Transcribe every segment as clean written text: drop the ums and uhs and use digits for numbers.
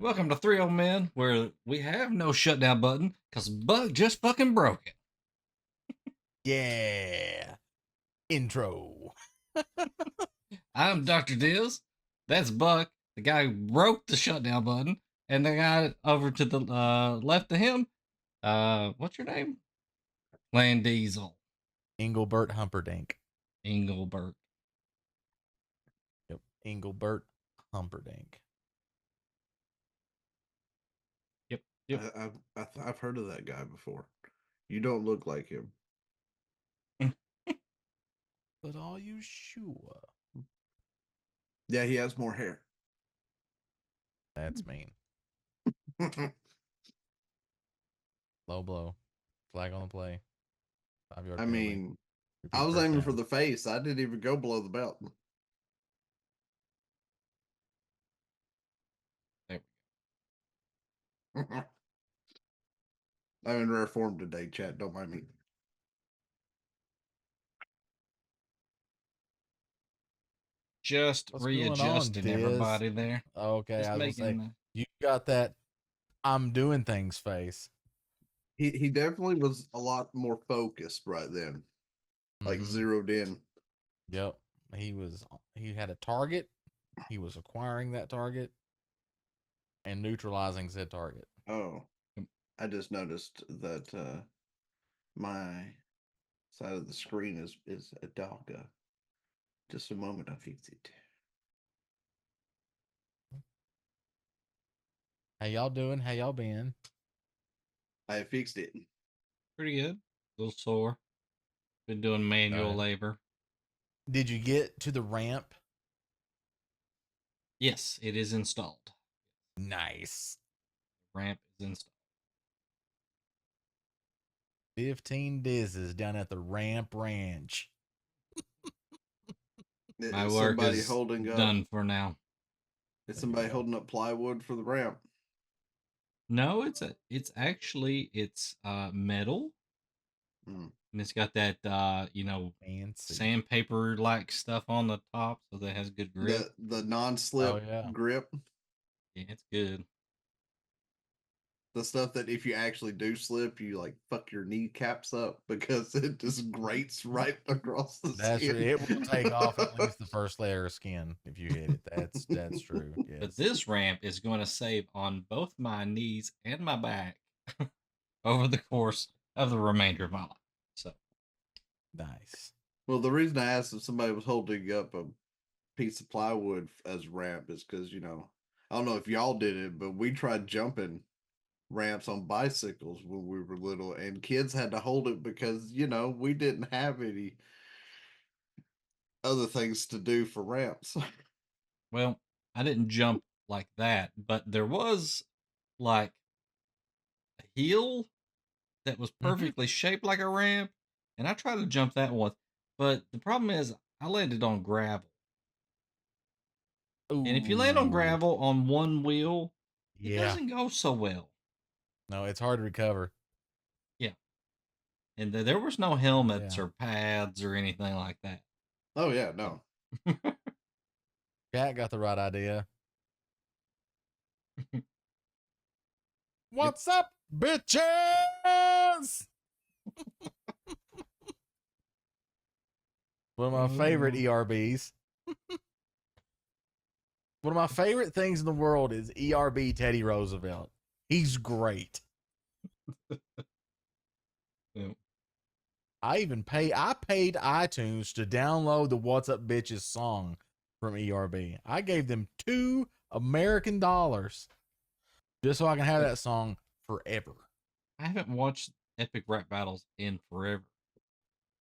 Welcome to Three Old Men, where we have no shutdown button because Bug just fucking broke it. Yeah. Intro. I'm Dr. Diz. That's Buck, the guy who broke the shutdown button, and the guy over to the left of him. What's your name? Land Diesel. Engelbert Humperdinck. Engelbert. Yep. Engelbert Humperdinck. Yep. Yep. I've heard of that guy before. You don't look like him. But are you sure? Yeah, he has more hair. That's mean. Low blow. Flag on the play. 5-yard I penalty. mean, Repeat I was first aiming down. for the face. I didn't even go below the belt. There I'm in rare form today, chat. Don't mind me. Just What's going on, readjusting Diz? everybody there. Okay, Just I was gonna say making. you got that I'm doing things face. He definitely was a lot more focused right then. Like Mhm. zeroed in. Yep. He had a target. He was acquiring that target and neutralizing said target. Oh. I just noticed that my side of the screen is a dog. Just a moment, I'll fix it. How y'all doing? How y'all been? I fixed it. Pretty good. A little sore. Been doing manual Right. labor. Did you get to the ramp? Yes, it is installed. Nice. Ramp is installed. 15 dizzes down at the Ramp Ranch. My Is work somebody is holding up? done for now. Is somebody holding up plywood for the ramp? No, it's actually metal, Mm. and it's got that Fancy. sandpaper like stuff on the top, so that it has good grip. The non-slip Oh, yeah. grip. Yeah, it's good. The stuff that if you actually do slip, you like fuck your kneecaps up because it just grates right across the That's skin. true. It will take off at least the first layer of skin if you hit it. That's true. Yes. But this ramp is going to save on both my knees and my back over the course of the remainder of my life. So Nice. Well, the reason I asked if somebody was holding up a piece of plywood as ramp is because I don't know if y'all did it, but we tried jumping ramps on bicycles when we were little, and kids had to hold it because we didn't have any other things to do for ramps. well, I didn't jump like that, but there was like a hill that was perfectly shaped like a ramp, and I tried to jump that once, but the problem is I landed on gravel. Ooh. And if you land on gravel on one wheel, it Yeah. doesn't go so well. No, it's hard to recover. Yeah. And there was no helmets or pads or anything like that. Oh yeah, no. Cat got the right idea. What's up, bitches? One of my favorite ERBs. One of my favorite things in the world is ERB Teddy Roosevelt. He's great. Yeah. I paid iTunes to download the What's Up Bitches song from ERB. I gave them $2 American just so I can have that song forever. I haven't watched Epic Rap Battles in forever.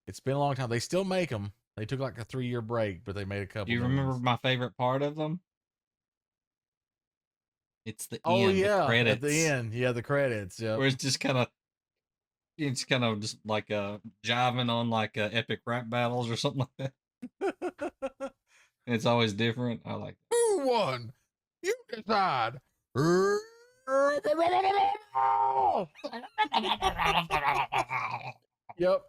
It's been a long time. They still make them. They took like a 3-year break, but they made a couple. Do you remember my favorite part of them? It's the Oh end, yeah, the credits. at the end, yeah, the credits. Yeah, where it's just kind of like jiving on like Epic Rap Battles or something like that. And it's always different. I like that. Who won? You decide. Yep.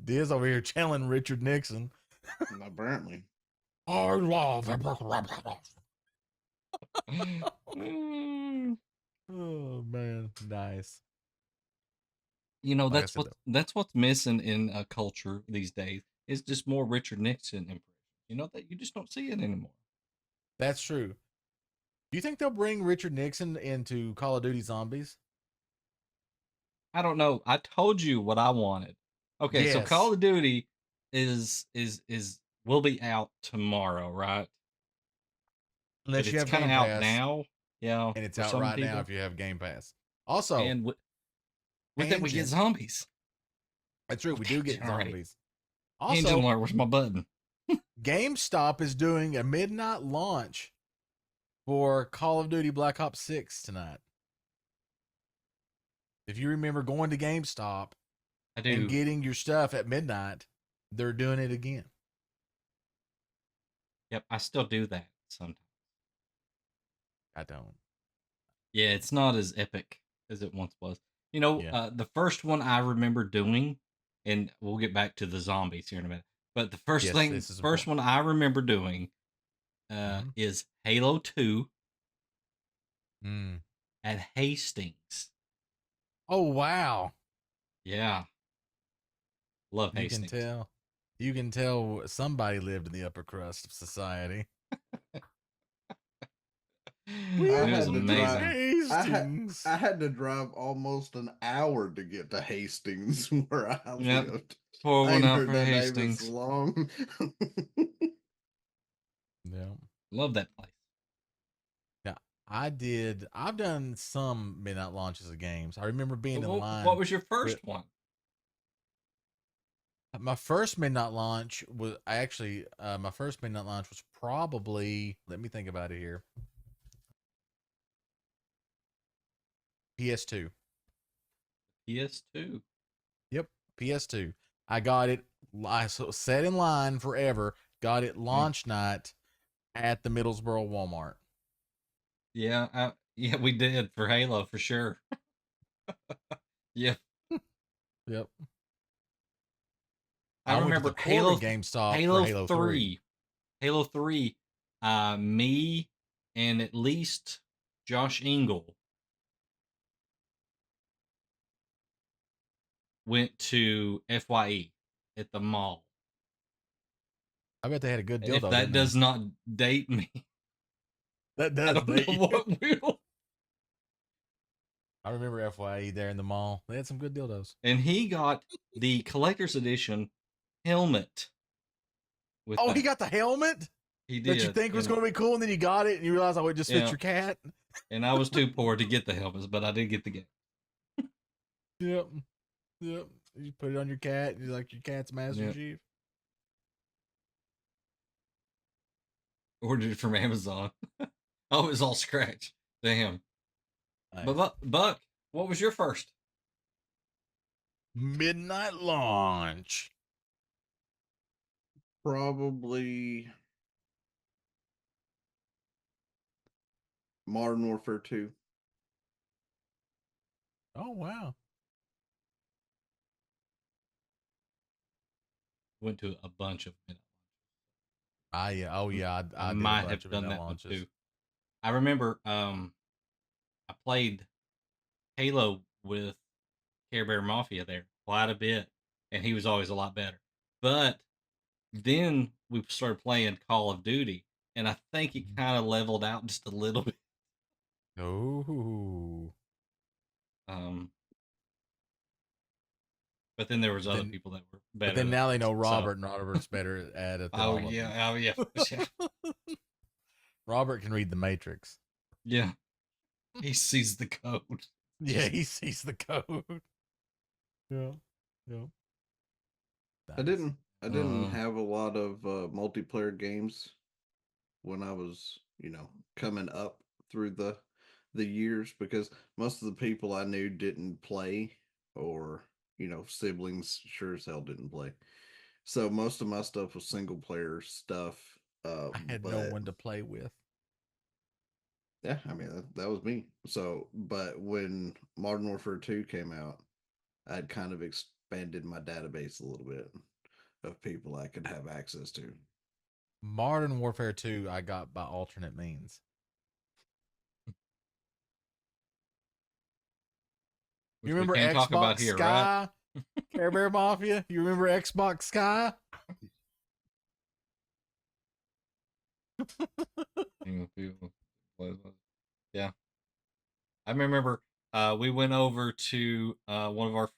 Diz over here channeling Richard Nixon. Apparently. Are love. Mm. Oh man, nice. You know, Like I said, that's what's missing in a culture these days. Is just more Richard Nixon impressions. You know that you just don't see it anymore. that's true. Do you think they'll bring Richard Nixon into Call of Duty Zombies? I don't know. I told you what I wanted. Okay, so Yes, Call of Duty is will be out tomorrow, right? But unless you it's have kind of Game out Pass, now, yeah, and it's for out some right now people. if you have Game Pass. Also, And with it, we get tangent. zombies. That's true. Oh, We do get tangent already. zombies. Tangent Also, alert. Where's my button? GameStop is doing a midnight launch for Call of Duty Black Ops 6 tonight. If you remember going to GameStop I and do. getting your stuff at midnight, they're doing it again. Yep, I still do that sometimes. I don't. Yeah, it's not as epic as it once was. You know, Yeah. the first one I remember doing, and we'll get back to the zombies here in a minute. But the Yes, this is first important. one I remember doing, Mhm. is Halo 2 Mm. at Hastings. Oh, wow. Yeah, love You can Hastings. tell. You can tell somebody lived in the upper crust of society. We I It was had to drive. amazing. Hastings. I had to drive almost an hour to get to Hastings where I Yep, lived. pour I one ain't out heard for that name in so Hastings. long. Yeah. Love that place. Yeah. I've done some midnight launches of games. I remember being in What line was your first with one? my first midnight launch was my first midnight launch was probably, let me think about it here. PS2. PS2. Yep, PS2. I got it. Set in line forever. Got it launch night at the Middlesboro Walmart. Yeah, yeah, we did for Halo for sure. Yeah, Yep. I I went to the remember Corbin GameStop for Halo Halo 3. 3. Halo 3. Me and at least Josh Ingle went to FYE at the mall. I bet they had a good And if dildo, that didn't they? does not date me, That I does don't know date you. what will. I remember FYE there in the mall. They had some good dildos. And he got the collector's edition helmet with Oh, he that. got the helmet He that you did. think was And going to be cool, and then you got it, and you realize, oh, it just fits yeah, your cat. and I was too poor to get the helmets, but I did get the game. Yep. Yep. You put it on your cat, and you're like your cat's Master Yeah. Chief. Ordered it from Amazon. Oh, it was all scratched. Damn. Nice. But Buck, what was your first? Midnight launch. Probably Modern Warfare 2. Oh wow. Went to a bunch of midnight Yeah. Oh launches. yeah. I I did a might bunch have of done midnight that one launches. too. I remember I played Halo with Care Bear Mafia there quite a bit, and he was always a lot better. But then we started playing Call of Duty, and I think it kind of leveled out just a little bit. Oh. Um, but then there was other Then, people that were but better then than now they us. know So, Robert, and Robert's better at it than all of them. oh yeah, yeah, Robert can read the Matrix. yeah. He sees the code. Yeah, he sees the code. Yeah. Yeah. I didn't Uh, have a lot of multiplayer games when I was, coming up through the years because most of the people I knew didn't play or, siblings sure as hell didn't play. So most of my stuff was single player stuff. I had no But one to play with. yeah, I mean that was me. So, but when Modern Warfare 2 came out, I'd kind of expanded my database a little bit of people I could have access to. Modern Warfare 2, I got by alternate means. Which You we remember can't talk about Xbox here, right? Sky? Care Bear Mafia? You remember Xbox Sky? Yeah. I remember we went over to one of our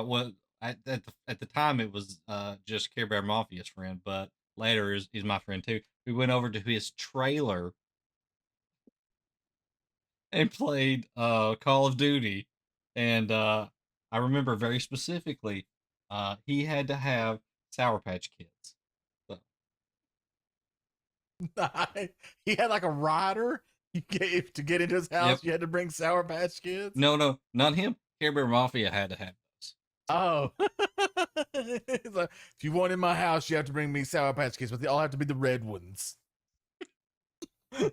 what at the time it was just Care Bear Mafia's friend, but later is my friend too. We went over to his trailer and played Call of Duty, and I remember very specifically he had to have Sour Patch Kids. So, He had like a rider. You gave to get into his house. Yep. You had to bring Sour Patch Kids. no, not him. Care Bear Mafia had to have those. Oh, It's like, if you want in my house, you have to bring me Sour Patch Kids, but they all have to be the red ones.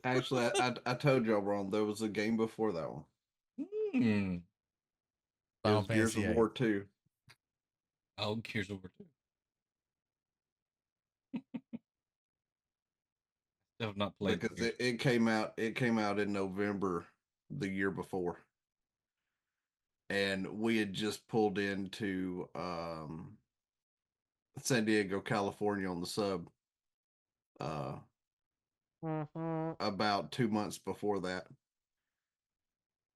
Actually, I told y'all wrong. There was a game before that one. Hmm. It Final was Gears Fantasy of VIII. War 2. Oh, Gears of War 2. Still have not played Because Gears. it came out in November the year before. And we had just pulled into San Diego, California on the sub about 2 months before that.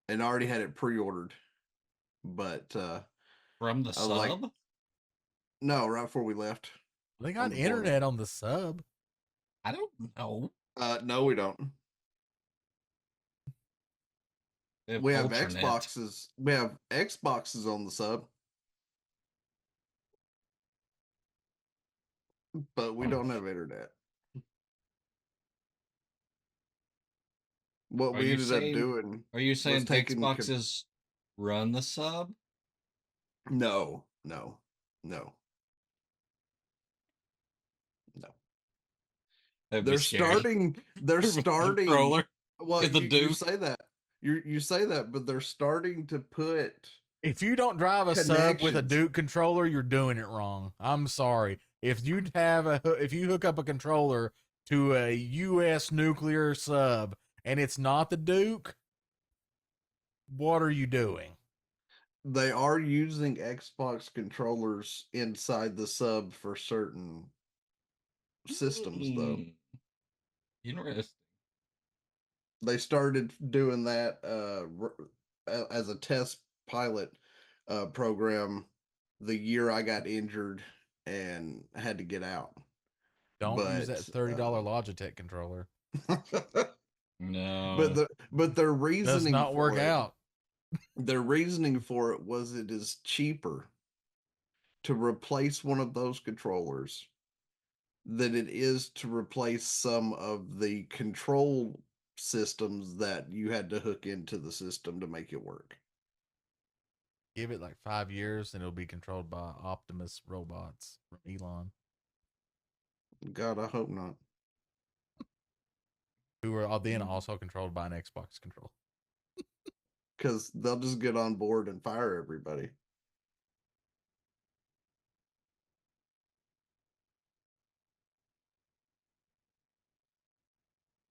And already had it pre-ordered. But From the I was like, sub? no, right before we left. They got on the internet on the sub. I don't know. No, we don't. They We have Ultranet. Xboxes. We have Xboxes on the sub. But we don't have internet. What Are we you ended saying- up doing. Are you saying taking Xboxes run the sub? No. That'd be They're scary. starting. They're starting. Controller. Well, Is the you Duke. say that. You say that, but they're starting to put. If you don't drive a sub with a Connections. Duke controller, you're doing it wrong. I'm sorry. If you hook up a controller to a U.S. nuclear sub and it's not the Duke, what are you doing? They are using Xbox controllers inside the sub for certain systems, though. Hmm. Interesting. They started doing that as a test pilot program the year I got injured and had to get out. Don't use that $30 uh, Logitech controller. No. but their reasoning Does not work for it- out. Their reasoning for it was it is cheaper to replace one of those controllers than it is to replace some of the control systems that you had to hook into the system to make it work. Give it like 5 years and it'll be controlled by Optimus robots from Elon, God, I hope not. who are then also controlled by an Xbox controller. Because they'll just get on board and fire everybody.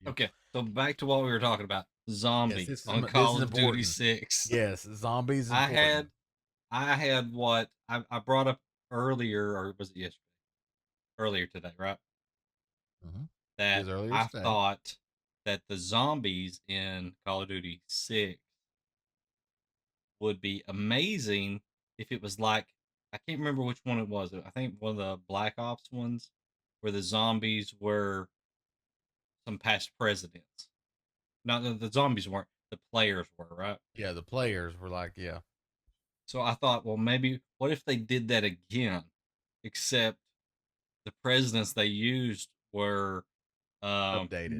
Okay, so back to what we were talking about. Zombie this is on this Call is of Duty important. 6. Yes, zombies. I important. had what I brought up earlier, or was it yesterday? Earlier today, right? Mhm. That was earlier I today. thought that the zombies in Call of Duty 6 would be amazing if it was like, I can't remember which one it was. I think one of the Black Ops ones where the zombies were some past presidents. Not the zombies weren't, the players were, right? Yeah, the players were like, yeah. So I thought, well, maybe what if they did that again, except the presidents they used were Updated.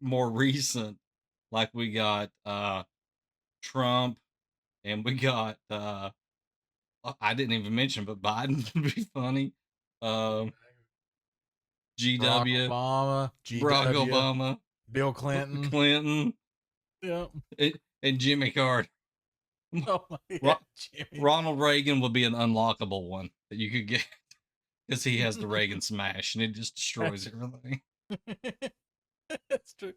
more recent. Like we got Trump, and we got I didn't even mention, but Biden would be funny. Barack GW, Obama, Barack GW, Obama, Bill Clinton. Clinton, Yep. and Jimmy Carter. Oh my Ro- Jimmy. Ronald Reagan would be an unlockable one that you could get because he has the Reagan smash and it just destroys everything. That's true.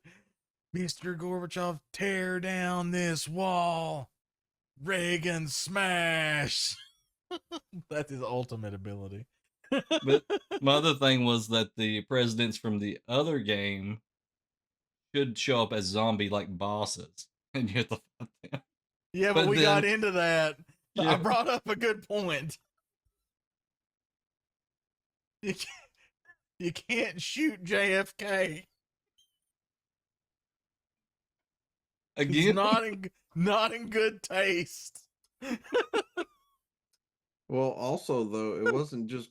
Mr. Gorbachev, tear down this wall. Reagan smash. That's his ultimate ability. But my other thing was that the presidents from the other game should show up as zombie like bosses, and you have to fight them. Yeah, but we then, got into that. I Yeah. brought up a good point. You can't shoot JFK. It's Again, not in good taste. Well, also though, it wasn't just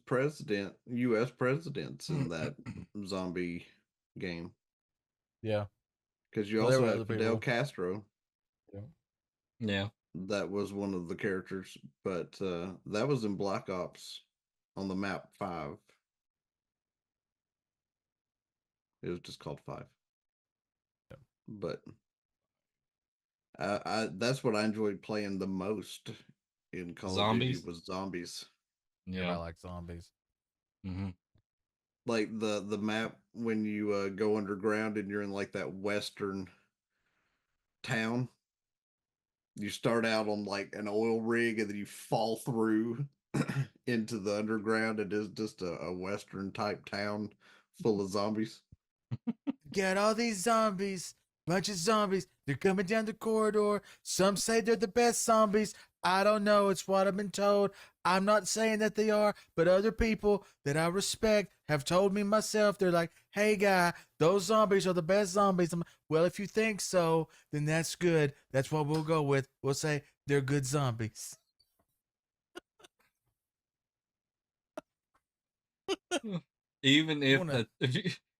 U.S. presidents in that zombie game, Yeah. because you Well, there also were had other Fidel people. Castro. yeah. That was one of the characters, but that was in Black Ops on the map 5. It was just called 5. Yep. But that's what I enjoyed playing the most in Call of Duty Zombies? was zombies. I Yeah. like zombies. Mm-hmm. Like the map when you go underground and you're in like that western town. You start out on like an oil rig and then you fall through into the underground. It is just a western type town full of zombies. Get all these zombies. Bunch of zombies. They're coming down the corridor. Some say they're the best zombies. I don't know. It's what I've been told. I'm not saying that they are, but other people that I respect have told me myself. They're like, hey, guy, those zombies are the best zombies. I'm, well, if you think so, then that's good. That's what we'll go with. We'll say they're good zombies. Even if Wanna-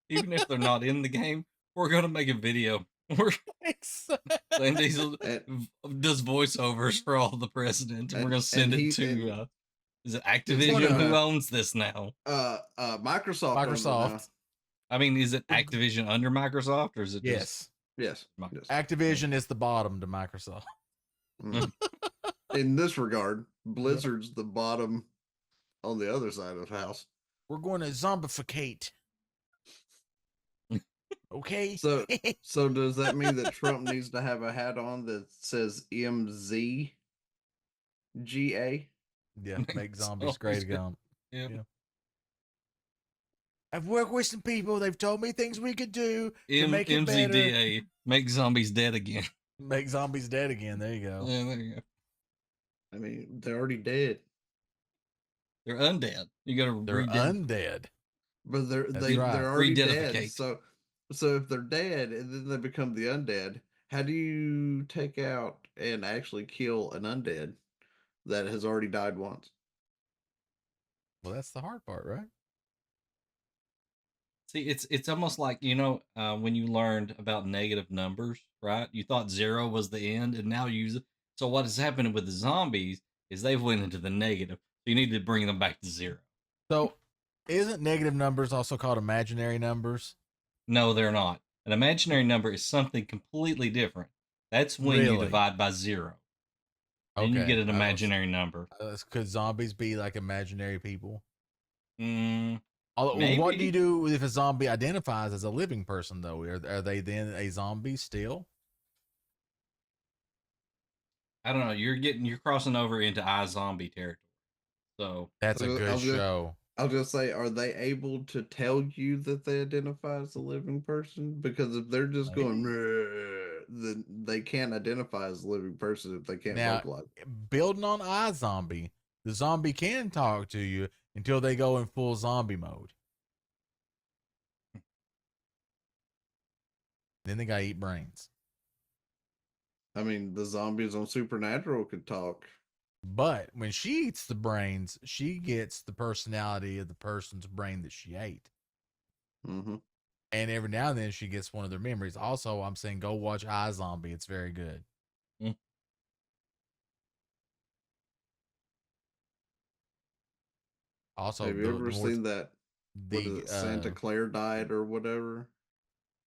even if they're not in the game, we're gonna make a video. We're Vin Diesel does voiceovers for all the presidents, and we're gonna send it to is it Activision? Who owns this now? Microsoft. owns it now. Microsoft. I mean, is it Activision under Microsoft, or is it just Yes. Yes. Yes. Activision is the bottom to Microsoft. Mm. In this regard, Blizzard's the bottom on the other side of the house. We're going to zombificate. Okay. So does that mean that Trump needs to have a hat on that says MZGA? Yeah, make Make zombies great zombies again. yeah. I've worked with some people. They've told me things we could do to make it better. MZDA, make zombies dead again. Make zombies dead again. There you go. Yeah, there you go. I mean, they're already dead, They're undead. You gotta They're reded. undead. but they're That's they right. they're already dead. Rededificate. So if they're dead and then they become the undead, how do you take out and actually kill an undead that has already died once? Well, that's the hard part, right? See, it's almost like when you learned about negative numbers, right? You thought 0 was the end, and now so what is happening with the zombies is they've went into the negative. So you need to bring them back to 0. So, isn't negative numbers also called imaginary numbers? No, they're not. An imaginary number is something completely different. That's when you Really? divide by 0. Then you get an imaginary number. Could zombies be like imaginary people? Mm, What do Maybe. you do if a zombie identifies as a living person, though? Are they then a zombie still? I don't know. You're crossing over into iZombie territory. So That's a good I'll just- show. I'll just say, are they able to tell you that they identify as a living person? Because if they're just going, "Meh," then they can't identify as a living person if they can't Now, vocalize. building on iZombie, the zombie can talk to you until they go in full zombie mode. Then they gotta eat brains. I mean, the zombies on Supernatural could talk. But when she eats the brains, she gets the personality of the person's brain that she ate. Mm-hmm. And every now and then she gets one of their memories. Also, I'm saying go watch iZombie. It's very good. Mm. Also, have you ever seen that? What is it, Santa Claire diet or whatever?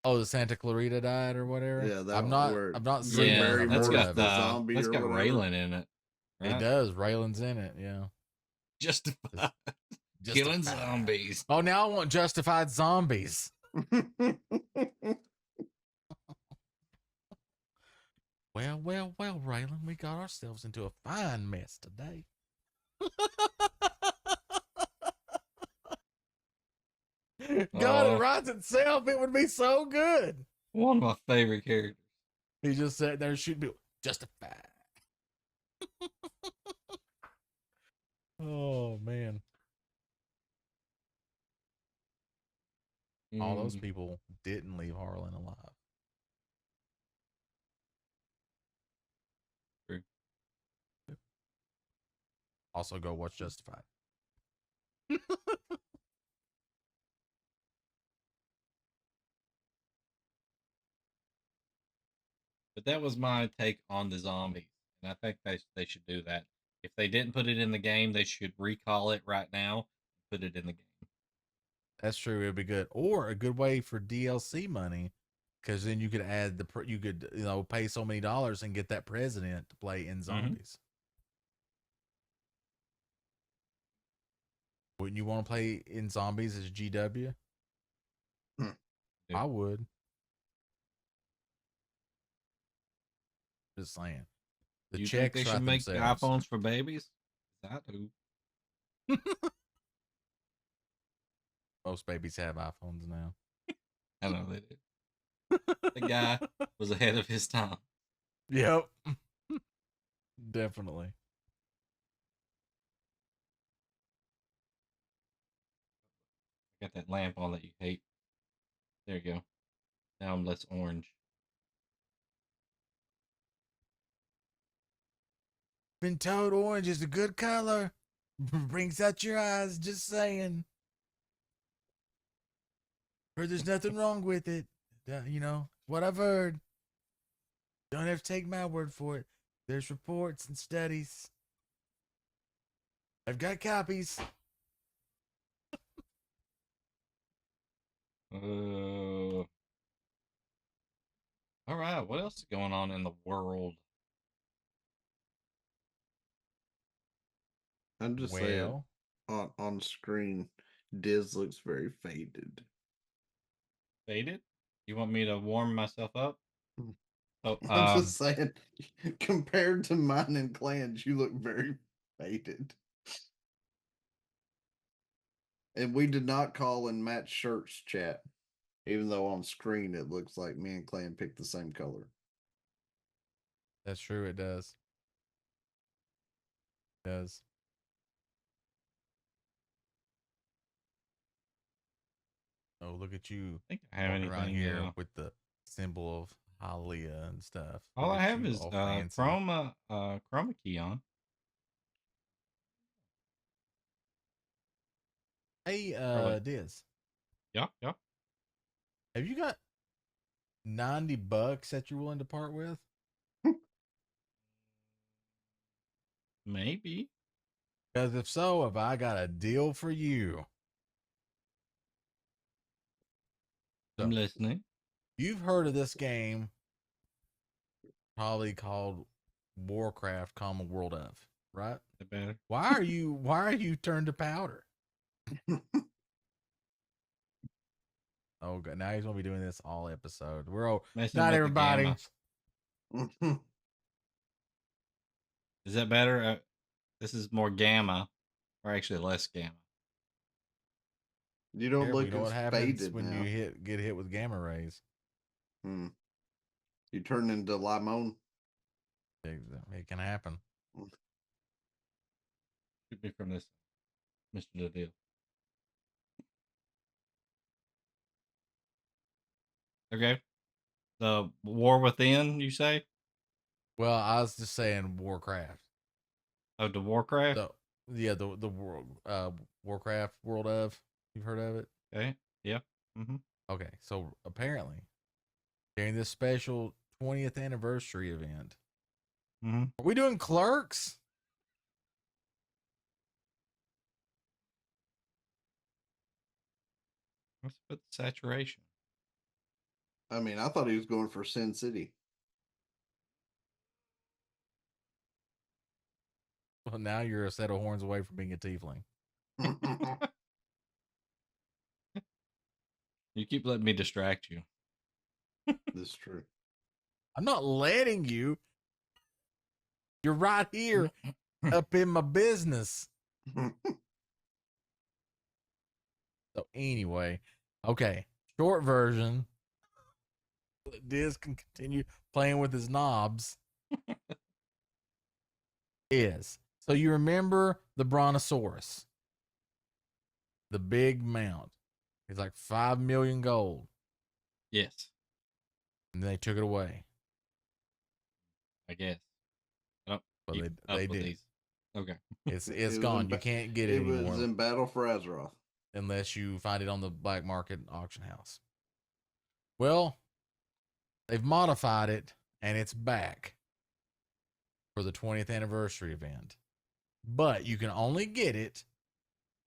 Oh, the Santa Clarita diet or whatever. Yeah, that I'm one not seeing yeah, Mary that. that's Morris got the zombie that's or got whatever. Raylan in it. Right? It does. Raylan's in it. Yeah. Justified killing zombies. Oh, now I want justified zombies. Well, well, well, Raylan, we got ourselves into a fine mess today. God, it Oh, writes itself. It would be so good. one of my favorite characters. He just sat there shooting people. Justified. Oh man, all those Mm, people didn't leave Harlan alive. true. Also, go watch Justified. But that was my take on the zombies, and I think they should do that. If they didn't put it in the game, they should recall it right now and put it in the game. That's true. It'd be good, or a good way for DLC money, because then you could add you could pay so many dollars and get that president to play in zombies. Wouldn't you want to play in zombies as GW? Hmm. Yeah. I would. Just saying. The Do you think checks they should write make themselves. iPhones for babies? I do. Most babies have iPhones now. I know they do. The guy was ahead of his time. Yep. Definitely. Got that lamp on that you hate. There you go. Now I'm less orange. Been told orange is a good color. Brings out your eyes, just saying. Heard there's nothing wrong with it. What I've heard. Don't have to take my word for it. There's reports and studies. I've got copies. All right. What else is going on in the world? I'm just saying, Well, on screen, Diz looks very faded. Faded? You want me to warm myself up? Oh, I'm just saying, compared to mine and Clans, you look very faded. And we did not call and match shirts chat, even though on screen it looks like me and Clan picked the same color. that's true. It does. It does. Oh, look at you I think I have walking around anything. here with the symbol of Hallelujah and stuff. All Look I at have you, is all fancy. chroma key on. Hey, Probably. Diz, Yeah, yeah. have you got $90 that you're willing to part with? Maybe. Because if so, have I got a deal for you? I'm So, listening. you've heard of this game, probably called Warcraft, World of, right? Is better? Why are you turned to powder? Oh god, now he's gonna be doing this all episode. We're all Messing not with the everybody. gamma. Is that better? This is more gamma, or actually less gamma. You don't Careful, look you know as what happens faded when now. you get hit with gamma rays. You turn into Limon. It can happen. Should be from this, Mr. DeVille. Okay. The War Within, you say? Well, I was just saying Warcraft. Oh, the Warcraft? So yeah, the world Warcraft World of. You've heard of it? Okay. Yeah. Okay, so apparently during this special 20th anniversary event, are we doing Clerks? Let's put saturation. I mean, I thought he was going for Sin City. Well, now you're a set of horns away from being a tiefling. You keep letting me distract you. This is true. I'm not letting you. You're right here up in my business. So anyway, okay. Short version. Diz can continue playing with his knobs. Is so you remember the Brontosaurus, the big mount. It's like 5 million gold, Yes, and they took it away. I guess. I don't Well, keep they up with did. these. Okay. It's It was gone. in You ba- can't get it It anymore was in Battle for Azeroth. unless you find it on the black market auction house. Well, they've modified it, and it's back for the 20th anniversary event. But you can only get it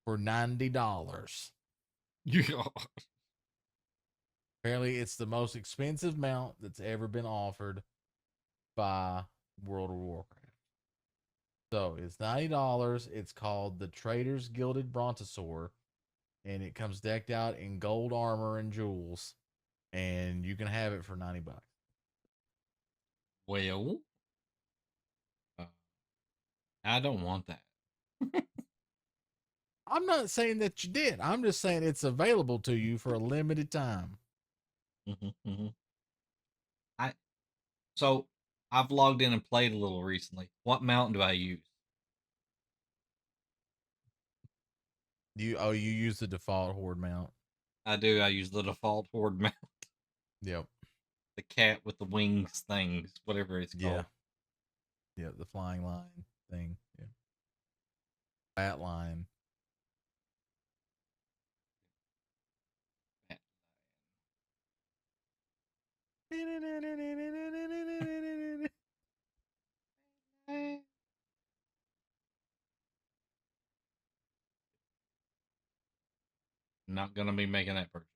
for $90. You Apparently, it's the most expensive mount that's ever been offered by World of Warcraft. So it's $90. It's called the Traders Gilded Brontosaur, and it comes decked out in gold armor and jewels, and you can have it for $90. well, I don't want that. I'm not saying that you did. I'm just saying it's available to you for a limited time. Mm-hmm. So I've logged in and played a little recently. What mount do I use? You use the default horde mount. I do. I use the default horde mount, Yep. the cat with the wings things, whatever it's called. Yeah. The flying line thing. Yeah. Bat line. Not gonna be making that purchase.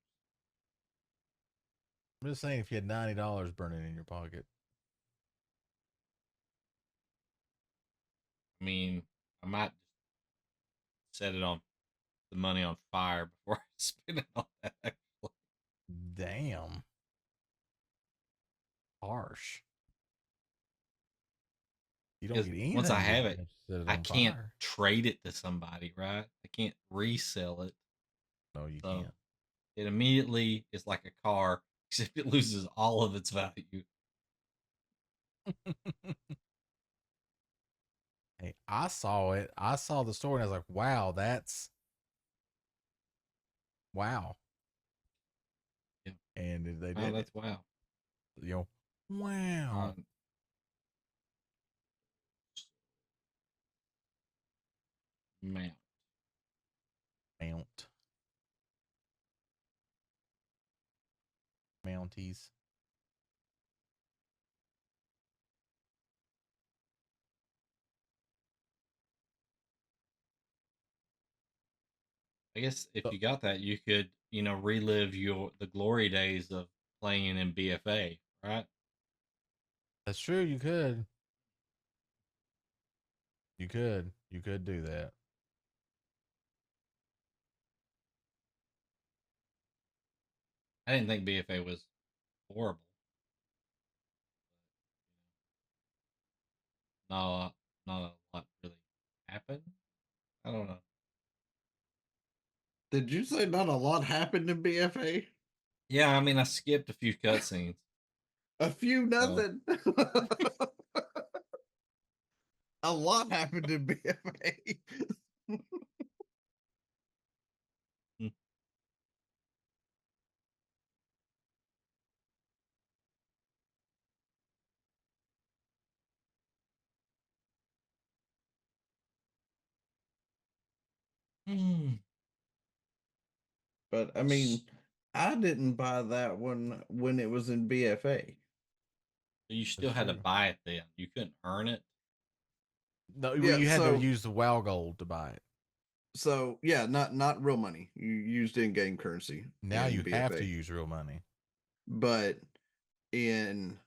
I'm just saying if you had $90 burning in your pocket. I mean, I might set it on the money on fire before I spend it on that. Actually, Damn. Harsh. You don't because get anything. once I have it, if you set I on can't fire. trade it to somebody, right? I can't resell it. No, you So it immediately is like a car, except it loses all of its value. can't. Hey, I saw it. I saw the story and I was like, wow, that's wow. Yeah. And they Oh, did that's it. wow. You know, wow. Man. Mount. Mounties. I guess if So, you got that, you could, relive the glory days of playing in BFA, right? that's true. You could. You could. You could do that. I didn't think BFA was horrible. Not a lot, not a lot really happened. I don't know. Did you say not a lot happened in BFA? Yeah, I mean, I skipped a few cutscenes. A few So nothing. A lot happened in BFA. mm, mm. But I mean, I didn't buy that one when it was in BFA. You That's still had to true. buy it then. You couldn't earn it. No, Yeah, you had to use the WoW gold to buy it. so yeah, not real money. You used in-game currency Now in you have to BFA. use real money. But in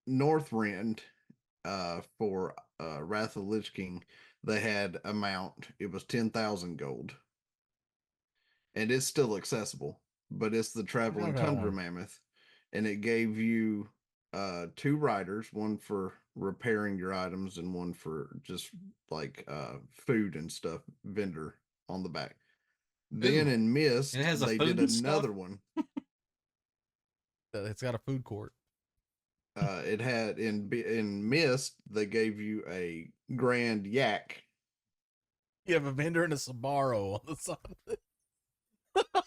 Northrend, for Wrath of the Lich King, they had amount. It was 10,000 gold, and it's still accessible. but it's the traveling got that tundra one. mammoth, and it gave you two riders, one for repairing your items and one for just like food and stuff vendor on the back. Then Ooh, in it Mist, has a they food did and stuff. another one. It's got a food court. It had in Mist, they gave you a Grand Yak. You have a vendor and a Sabaro on the side of it.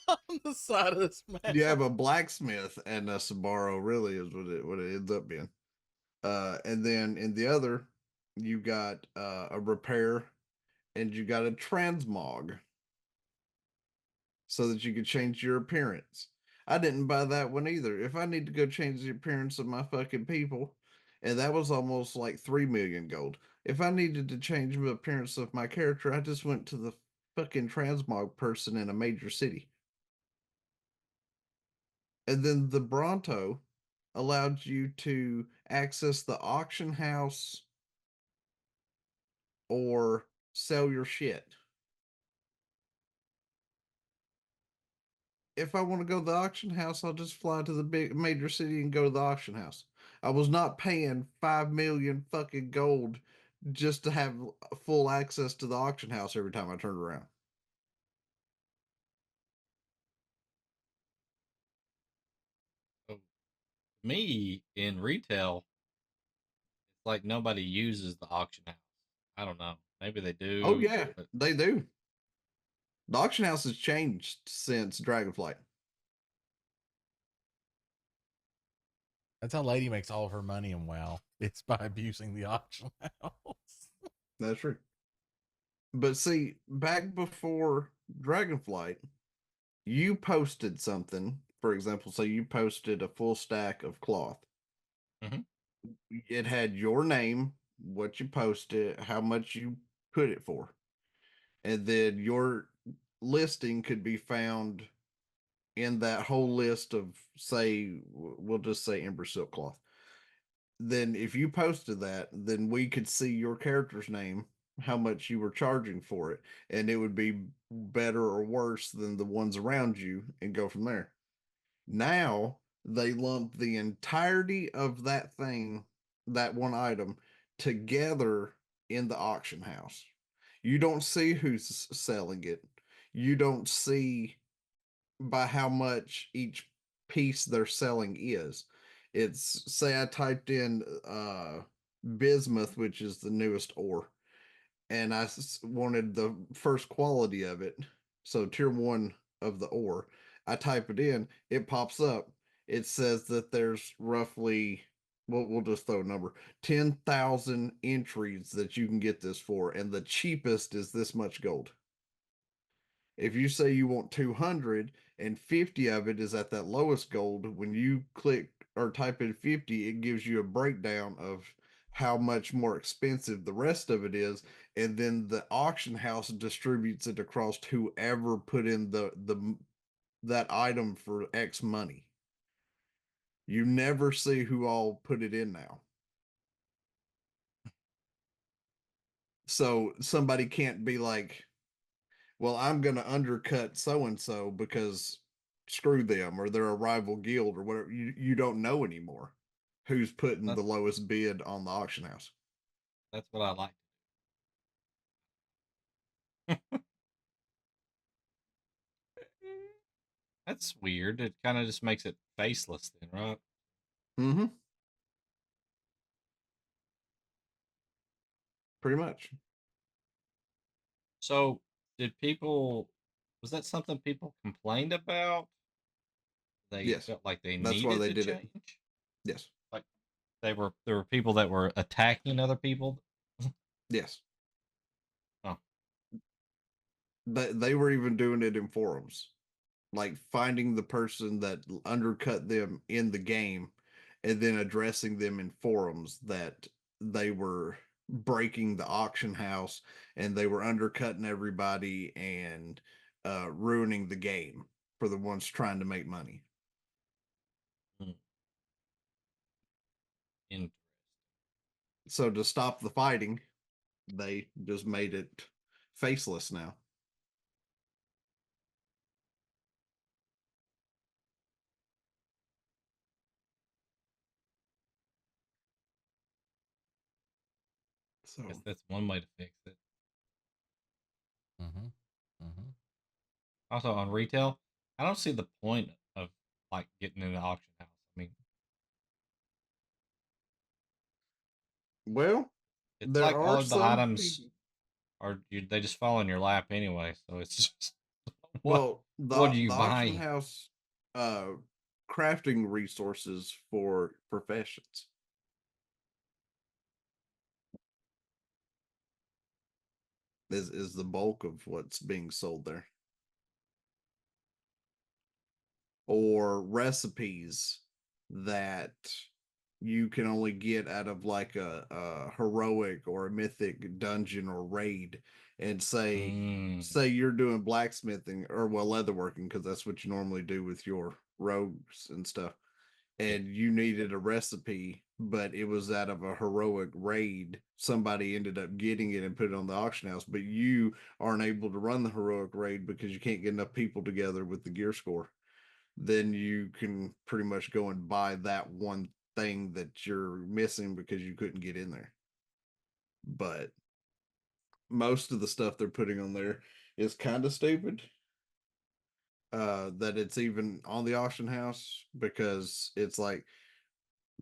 On the side of this map. You have a blacksmith and a Sabaro, really is what it ends up being. And then in the other, you got a repair and you got a transmog so that you could change your appearance. I didn't buy that one either. If I need to go change the appearance of my fucking people, and that was almost like 3 million gold. If I needed to change the appearance of my character, I just went to the fucking transmog person in a major city. And then the Bronto allowed you to access the auction house or sell your shit. If I want to go to the auction house, I'll just fly to the big major city and go to the auction house. I was not paying 5 million fucking gold just to have full access to the auction house every time I turned around. So, me in retail, it's like nobody uses the auction house. I don't know. Maybe they Oh do, yeah, but they do. The auction house has changed since Dragonflight. That's how Lady makes all of her money in WoW. It's by abusing the auction house. That's true. But see, back before Dragonflight, you posted something. For example, say you posted a full stack of cloth. Mhm. It had your name, what you posted, how much you put it for, and then your listing could be found in that whole list of, say, we'll just say Ember Silk Cloth. Then if you posted that, then we could see your character's name, how much you were charging for it, and it would be better or worse than the ones around you and go from there. Now they lump the entirety of that thing, that one item, together in the auction house. You don't see who's selling it. You don't see by how much each piece they're selling is. It's, say I typed in bismuth, which is the newest ore, and I wanted the first quality of it, so tier 1 of the ore. I type it in, it pops up. It says that there's roughly, we'll just throw a number, 10,000 entries that you can get this for, and the cheapest is this much gold. If you say you want 200 and 50 of it is at that lowest gold, when you click or type in 50, it gives you a breakdown of how much more expensive the rest of it is, and then the auction house distributes it across whoever put in the that item for X money. You never see who all put it in now. So somebody can't be like, well, I'm going to undercut so and so because screw them, or they're a rival guild or whatever. You don't know anymore who's putting the that's lowest bid on the auction house. that's what I like. That's weird. It kind of just makes it faceless, then, right? Mm-hmm. Pretty much. So, did people? Was that something people complained about? They Yes. felt like they That's why needed they to did it. change. Yes. Like there were people that were attacking other people. Yes. Oh, They were even doing it in forums, like finding the person that undercut them in the game and then addressing them in forums that they were breaking the auction house and they were undercutting everybody and ruining the game for the ones trying to make money. mm, interesting. So to stop the fighting, they just made it faceless now. So Guess that's one way to fix it. Mm-hmm. Mm-hmm. Also, on retail, I don't see the point of like getting in the auction house. I mean, well, it's there like all are of the some items people. they just fall in your lap anyway. So it's just what Well, what are the you auction buying? house uh crafting resources for professions is the bulk of what's being sold there. Or recipes that you can only get out of like a heroic or a mythic dungeon or raid. And Mm, say you're doing blacksmithing or well leatherworking because that's what you normally do with your rogues and stuff, yeah. and you needed a recipe, but it was out of a heroic raid. Somebody ended up getting it and put it on the auction house, but you aren't able to run the heroic raid because you can't get enough people together with the gear score. Then you can pretty much go and buy that one thing that you're missing because you couldn't get in there. But most of the stuff they're putting on there is kind of stupid. That it's even on the auction house because it's like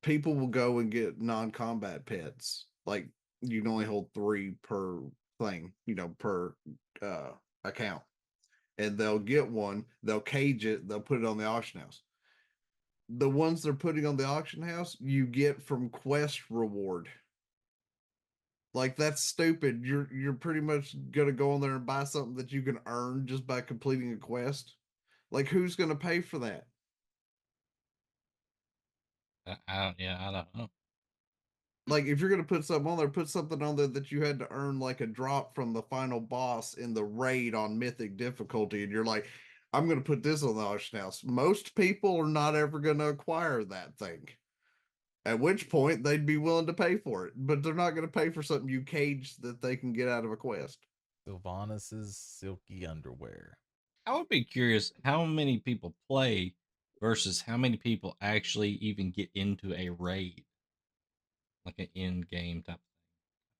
people will go and get non-combat pets. Like you can only hold 3 per thing, per uh account. And they'll get one, they'll cage it, they'll put it on the auction house. The ones they're putting on the auction house, you get from quest reward. Like that's stupid. You're pretty much gonna go on there and buy something that you can earn just by completing a quest. Like who's gonna pay for that? I don't know. Like if you're gonna put something on there, put something on there that you had to earn like a drop from the final boss in the raid on mythic difficulty, and you're like, I'm gonna put this on the auction house. Most people are not ever gonna acquire that thing. At which point they'd be willing to pay for it, but they're not gonna pay for something you cage that they can get out of a quest. Sylvanus's silky underwear. I would be curious how many people play versus how many people actually even get into a raid, like an end game type thing.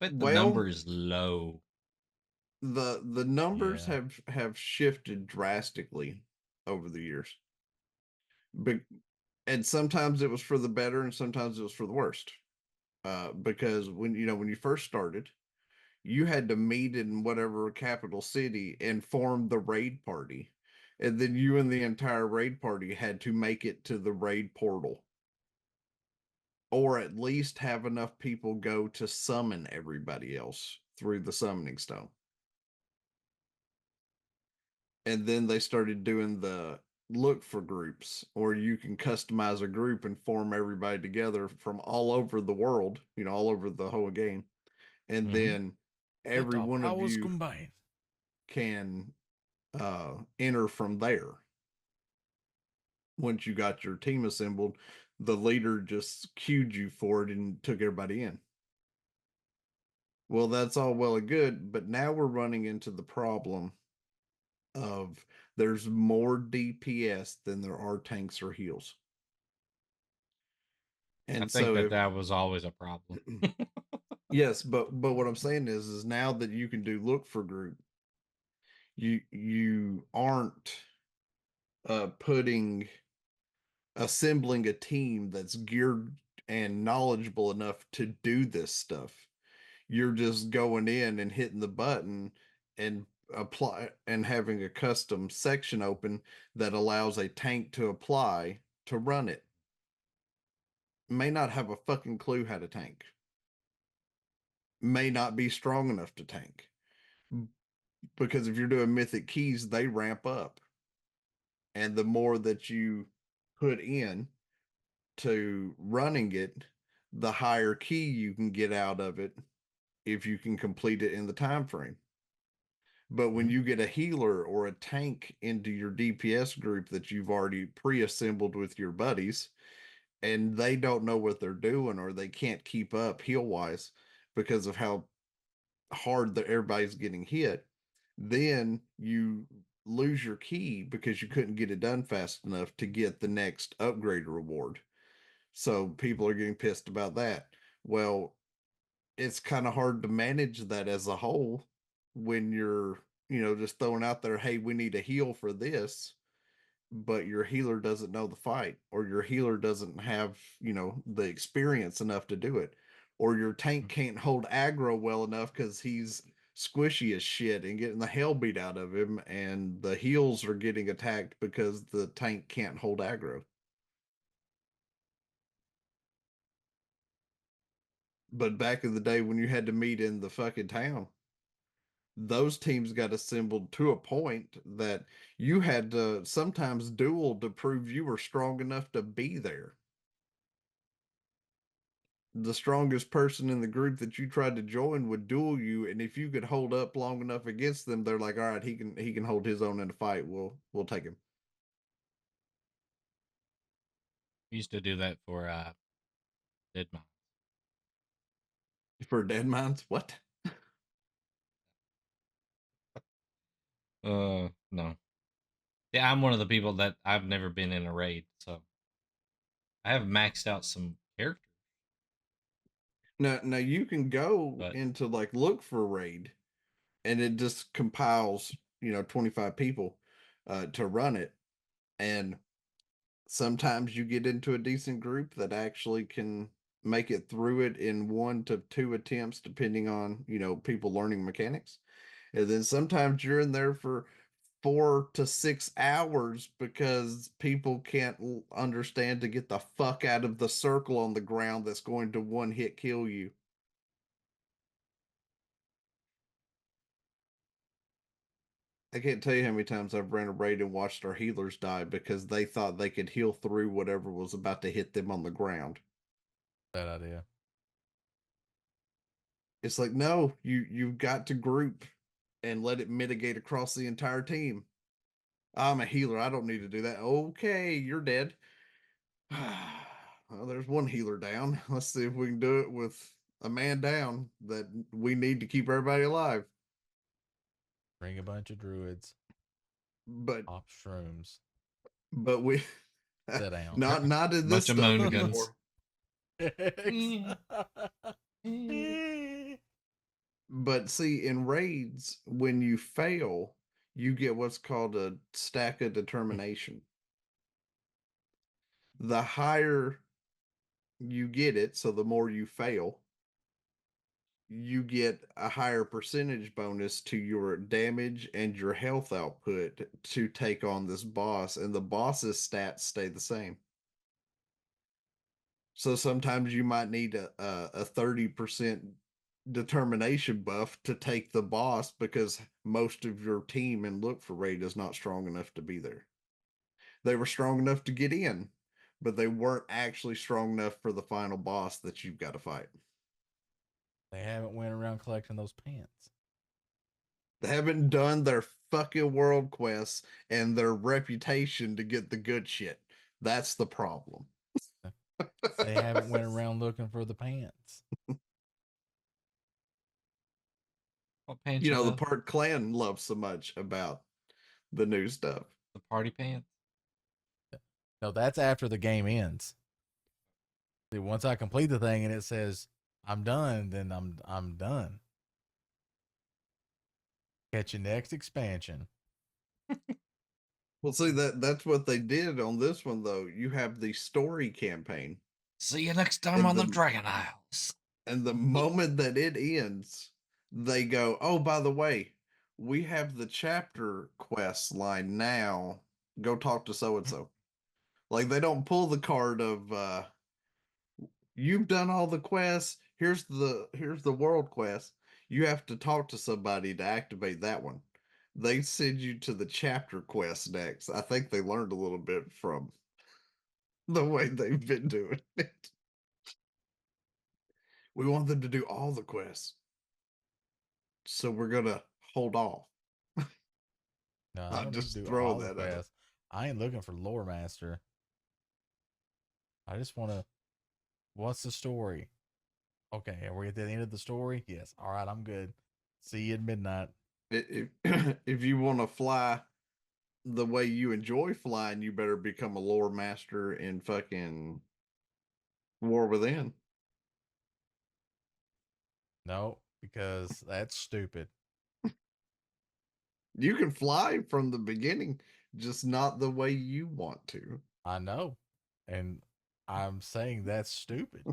I bet the Well, number is low. the numbers Yeah. have shifted drastically over the years. But and sometimes it was for the better and sometimes it was for the worst. Because when you first started, you had to meet in whatever capital city and form the raid party. And then you and the entire raid party had to make it to the raid portal. Or at least have enough people go to summon everybody else through the summoning stone. And then they started doing the look for groups, or you can customize a group and form everybody together from all over the world, all over the whole game. And Mm-hmm. then Let every our one of powers you combine. can enter from there. Once you got your team assembled, the leader just queued you for it and took everybody in. Well, that's all well and good, but now we're running into the problem of there's more DPS than there are tanks or heals. I And think so that if that was always a problem. yes, but what I'm saying is now that you can do look for group, you aren't putting assembling a team that's geared and knowledgeable enough to do this stuff. You're just going in and hitting the button and apply and having a custom section open that allows a tank to apply to run it. May not have a fucking clue how to tank. May not be strong enough to tank. Because if you're doing mythic keys, they ramp up. And the more that you put in to running it, the higher key you can get out of it if you can complete it in the time frame. But when Mhm. you get a healer or a tank into your DPS group that you've already pre-assembled with your buddies, and they don't know what they're doing or they can't keep up heal wise because of how hard that everybody's getting hit, then you lose your key because you couldn't get it done fast enough to get the next upgrade reward. So people are getting pissed about that. Well, it's kind of hard to manage that as a whole when you're, just throwing out there, hey, we need a heal for this, but your healer doesn't know the fight, or your healer doesn't have, the experience enough to do it, or your tank can't hold aggro well enough because he's squishy as shit and getting the hell beat out of him, and the heals are getting attacked because the tank can't hold aggro. But back in the day when you had to meet in the fucking town, those teams got assembled to a point that you had to sometimes duel to prove you were strong enough to be there. The strongest person in the group that you tried to join would duel you, and if you could hold up long enough against them, they're like, all right, he can hold his own in a fight. We'll take him. We used to do that for Dead Mines. For dead mines, what? No. Yeah, I'm one of the people that I've never been in a raid, so I have maxed out some characters, Now you can go but into like look for raid, and it just compiles 25 people to run it, and sometimes you get into a decent group that actually can make it through it in 1 to 2 attempts, depending on people learning mechanics. And then sometimes you're in there for 4 to 6 hours because people can't understand to get the fuck out of the circle on the ground that's going to one hit kill you. I can't tell you how many times I've ran a raid and watched our healers die because they thought they could heal through whatever was about to hit them on the ground. Bad idea. It's like, no, you've got to group and let it mitigate across the entire team. I'm a healer. I don't need to do that. Okay, you're dead. Well, there's one healer down. Let's see if we can do it with a man down that we need to keep everybody alive. Bring a bunch of druids. But Pop shrooms. but we Sit down. not in this bunch of stuff moon anymore. guns. But see, in raids, when you fail, you get what's called a stack of determination. The higher you get it, so the more you fail, you get a higher percentage bonus to your damage and your health output to take on this boss, and the boss's stats stay the same. So sometimes you might need a 30% determination buff to take the boss because most of your team in look for raid is not strong enough to be there. They were strong enough to get in, but they weren't actually strong enough for the final boss that you've got to fight. They haven't went around collecting those pants. They haven't done their fucking world quests and their reputation to get the good shit. That's the problem. They haven't went around looking for the pants. What pants? You You know, the the part Clan loves so much about the new stuff. party pants? No, that's after the game ends. See, once I complete the thing and it says I'm done, then I'm done. Catch your next expansion. Well, see that's what they did on this one though. You have the story campaign, See you next time and on the the Dragon Isles. and the moment that it ends, they go, "Oh, by the way, we have the chapter quest line now. Go talk to so and so." Like they don't pull the card of you've done all the quests. Here's the world quest. You have to talk to somebody to activate that one. They send you to the chapter quest next. I think they learned a little bit from the way they've been doing it. We want them to do all the quests. So we're gonna hold off. No, I I'm don't need to just do throwing all the that out. quests. I ain't looking for lore master. I just want to. What's the story? Okay, are we at the end of the story? Yes. All right, I'm good. See you at midnight. If if you want to fly the way you enjoy flying, you better become a lore master in fucking War Within. No, because that's stupid. You can fly from the beginning, just not the way you want to. I know. And I'm saying that's stupid.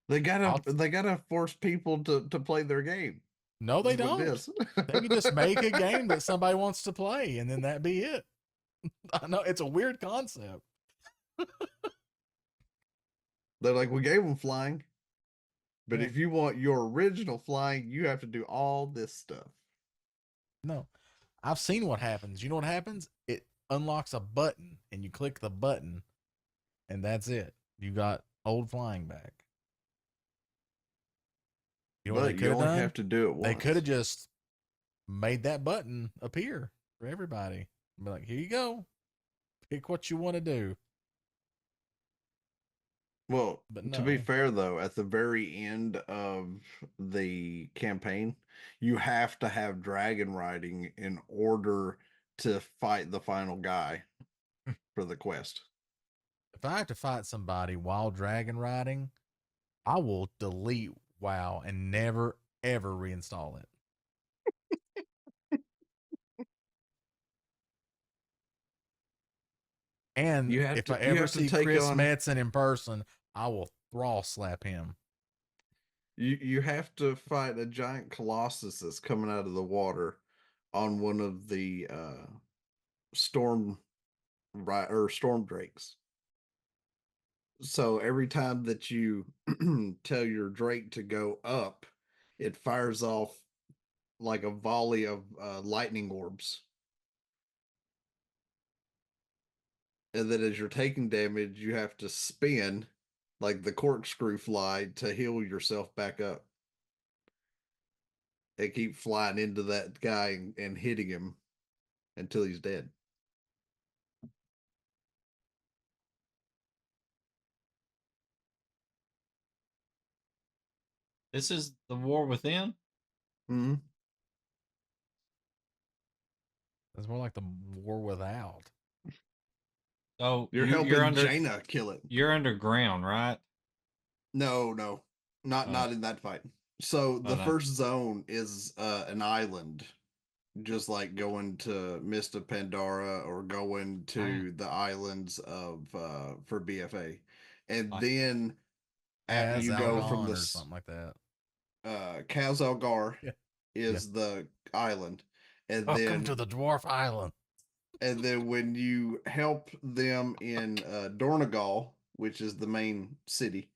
They gotta I'll, they gotta force people to play their game. no, This they is what it don't. is. They can just make a game that somebody wants to play and then that be it. I know it's a weird concept. They're like, we gave them flying, but Yeah. if you want your original flying, you have to do all this stuff. No. I've seen what happens. You know what happens? It unlocks a button and you click the button and that's it. You got old flying back. You know what they But could you have only done? have to do it They could have once. just made that button appear for everybody. Be like, here you go. Pick what you want to do. Well, But to be no. fair though, at the very end of the campaign, you have to have dragon riding in order to fight the final guy for the quest. If I have to fight somebody while dragon riding, I will delete WoW and never ever reinstall it. And You have if I to you ever have to see take Chris on Metzen in person, I will thrall slap him. you have to fight a giant colossus that's coming out of the water on one of the storm or storm drakes. So every time that you tell your drake to go up, it fires off like a volley of lightning orbs. And then as you're taking damage, you have to spin like the corkscrew fly to heal yourself back up. And keep flying into that guy and hitting him until he's dead. This is the War Within. Mm-hmm. It's more like the war without. So You're you're helping under Jaina kill it. you're underground, right? No, no, not Oh, not in that fight. So oh the no. first zone is an island, just like going to Mist of Pandora or going Ah, to the islands of for BFA, and like then As you go from Algon or this something like that. Kaz Algar Yeah. Yeah. is the island, and Welcome to then the Dwarf Island. when you help them in Dornegal, which is the main city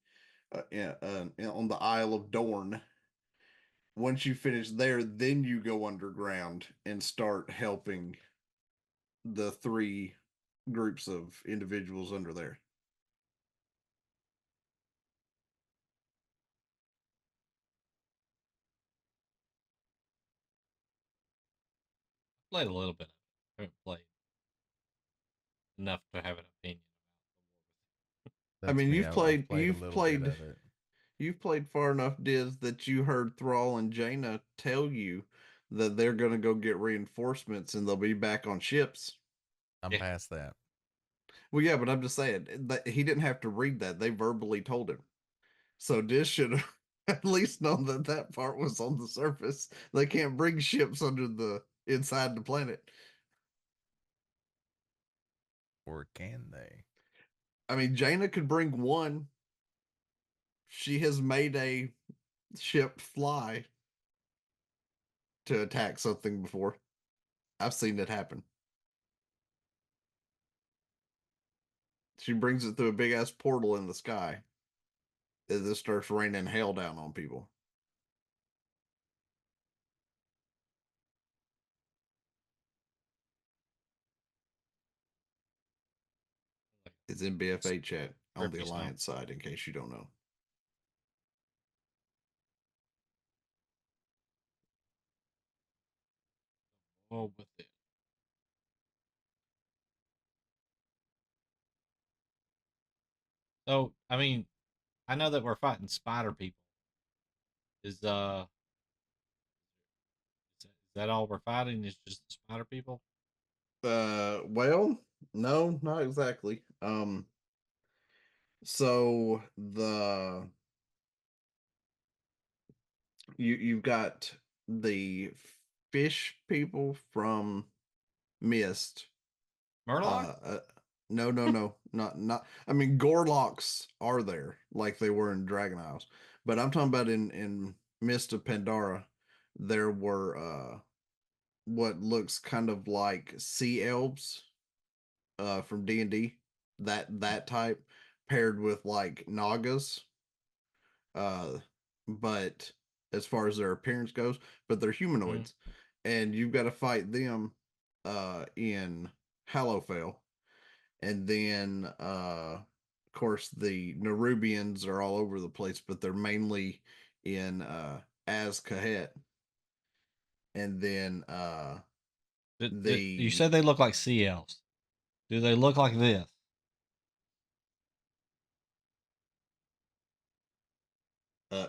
on the Isle of Dorne, once you finish there, then you go underground and start helping the three groups of individuals under there. played a little bit of it. I haven't played enough to have an opinion I That's mean, me. I've played a you've little bit played of it. you've played far enough, Diz, that you heard Thrall and Jaina tell you that they're going to go get reinforcements and they'll be back on ships. I'm Yeah. past that. Well, yeah, but I'm just saying that he didn't have to read that; they verbally told him. So Diz should have at least known that that part was on the surface. They can't bring ships under the inside the planet. Or can they? I mean, Jaina could bring one. She has made a ship fly to attack something before. I've seen it happen. She brings it through a big ass portal in the sky. And this starts raining hell down on people. like It's in BFA chat on the Grippy Stomp. Alliance side, in case you don't know. War Within. So I mean, I know that we're fighting spider people. Is is that all we're fighting? Is just the spider people? Well, no, not exactly. So you've got the fish people from Mist. Murloc? Uh, no, no, no, not. I mean, Gorlocks are there like they were in Dragon Isles, but I'm talking about in Mist of Pandora. There were what looks kind of like sea elves from D&D, that type paired with like Nagas. Uh, but as far as their appearance goes, but they're humanoids, and you've got to fight them in Hallowfell, and then of course the Nerubians are all over the place, but they're mainly in Az-Kahet, and then You the said they look like sea elves. Do they look like this?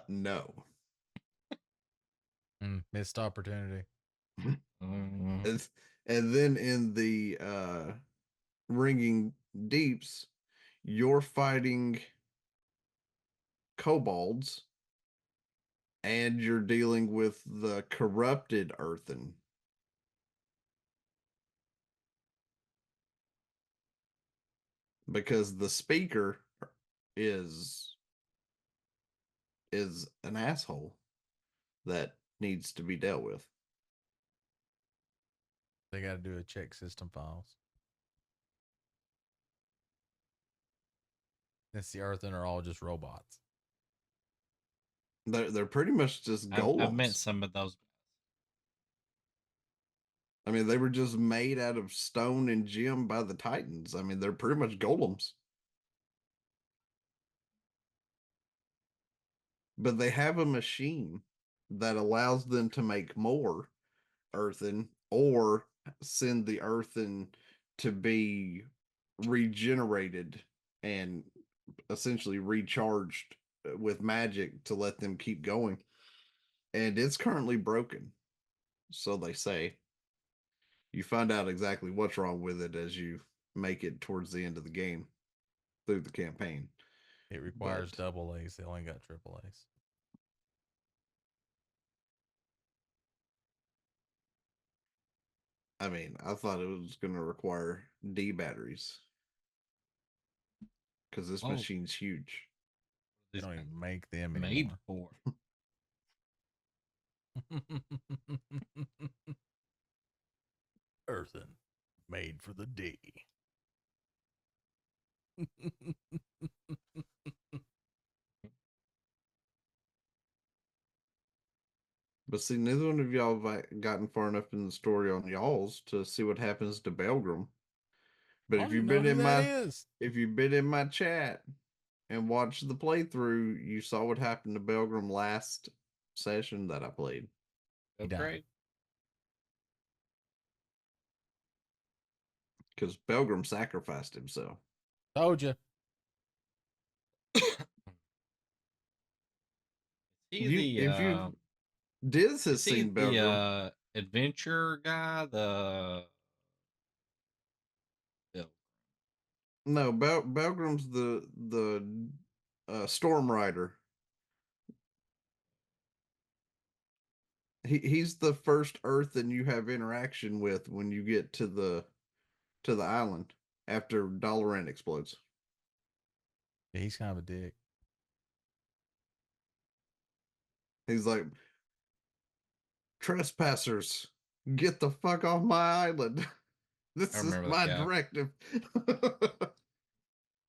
no. Missed opportunity. Mm. and, and then in the Ringing Deeps, you're fighting kobolds and you're dealing with the corrupted earthen, because the speaker is is an asshole that needs to be dealt with. They got to do a check system files. Since the Earthen are all just robots. They're pretty much just I've met golems. some of those. I mean, they were just made out of stone and gem by the Titans. I mean, they're pretty much golems. But they have a machine that allows them to make more earthen or send the earthen to be regenerated and essentially recharged with magic to let them keep going. And it's currently broken, so they say. You find out exactly what's wrong with it as you make it towards the end of the game through the campaign. It requires But double A's. They only got triple A's. I mean, I thought it was going to require D batteries because this Oh, machine's huge. They these don't guys even make them made anymore. for. Earthen, made for the D. But see, neither one of y'all have gotten far enough in the story on y'all's to see what happens to Belgrim. But I don't even know who that is. if you've been in my chat and watched the playthrough, you saw what happened to Belgrim last session that I played. He died. Great. Because Belgrim sacrificed himself. Told you. If you Diz has is he seen the Belgrim. adventure guy? The No, Belgrim's the Storm Rider. He's the first Earthen you have interaction with when you get to the island after Dalaran explodes. Yeah, he's kind of a dick. He's like, trespassers, get the fuck off my island. I This is remember that my guy. directive.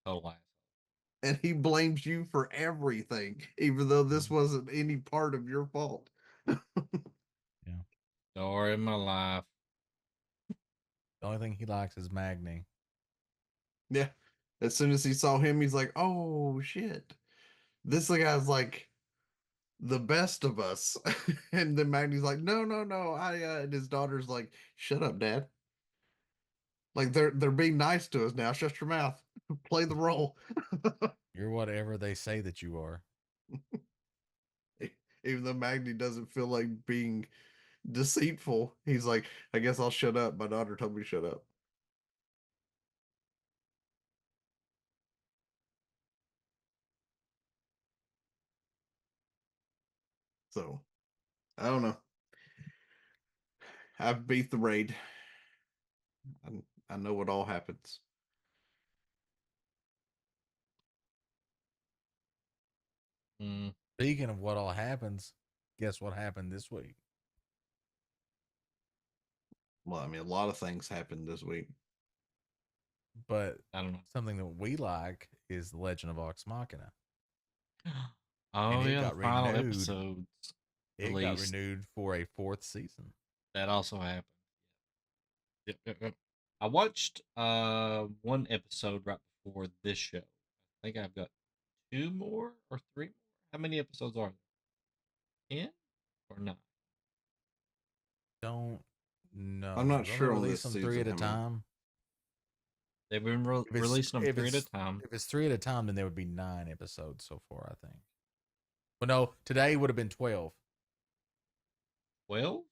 Total asshole. And he blames you for everything, even though this wasn't any part of your fault. Yeah. Story of my life. The only thing he likes is Magni. Yeah. As soon as he saw him, he's like, oh shit. This guy's like the best of us. And then Magni's like, no, no, no. And his daughter's like, shut up, Dad. Like they're being nice to us now. Shut your mouth. Play the role. You're whatever they say that you are. Even though Magni doesn't feel like being deceitful, he's like, I guess I'll shut up. My daughter told me to shut up. So I don't know. I've beat the raid. I know what all happens. Mm, Speaking of what all happens, guess what happened this week? Well, I mean, a lot of things happened this week. But I don't know. something that we like is The Legend of Vox Machina. And Oh it yeah, the got final renewed. episodes It got released. renewed for a 4th season. That also happened. Yep, yep, yep. I watched one episode right before this show. I think I've got 2 more or 3 more. How many episodes are there? 10 or 9? Don't I'm know. not Don't they sure on release this them 3 season at a how many. time? They've been If it's releasing them if 3 at a it's time. if it's 3 at a time, then there would be 9 episodes so far, I think. But no, today would have been 12. 12?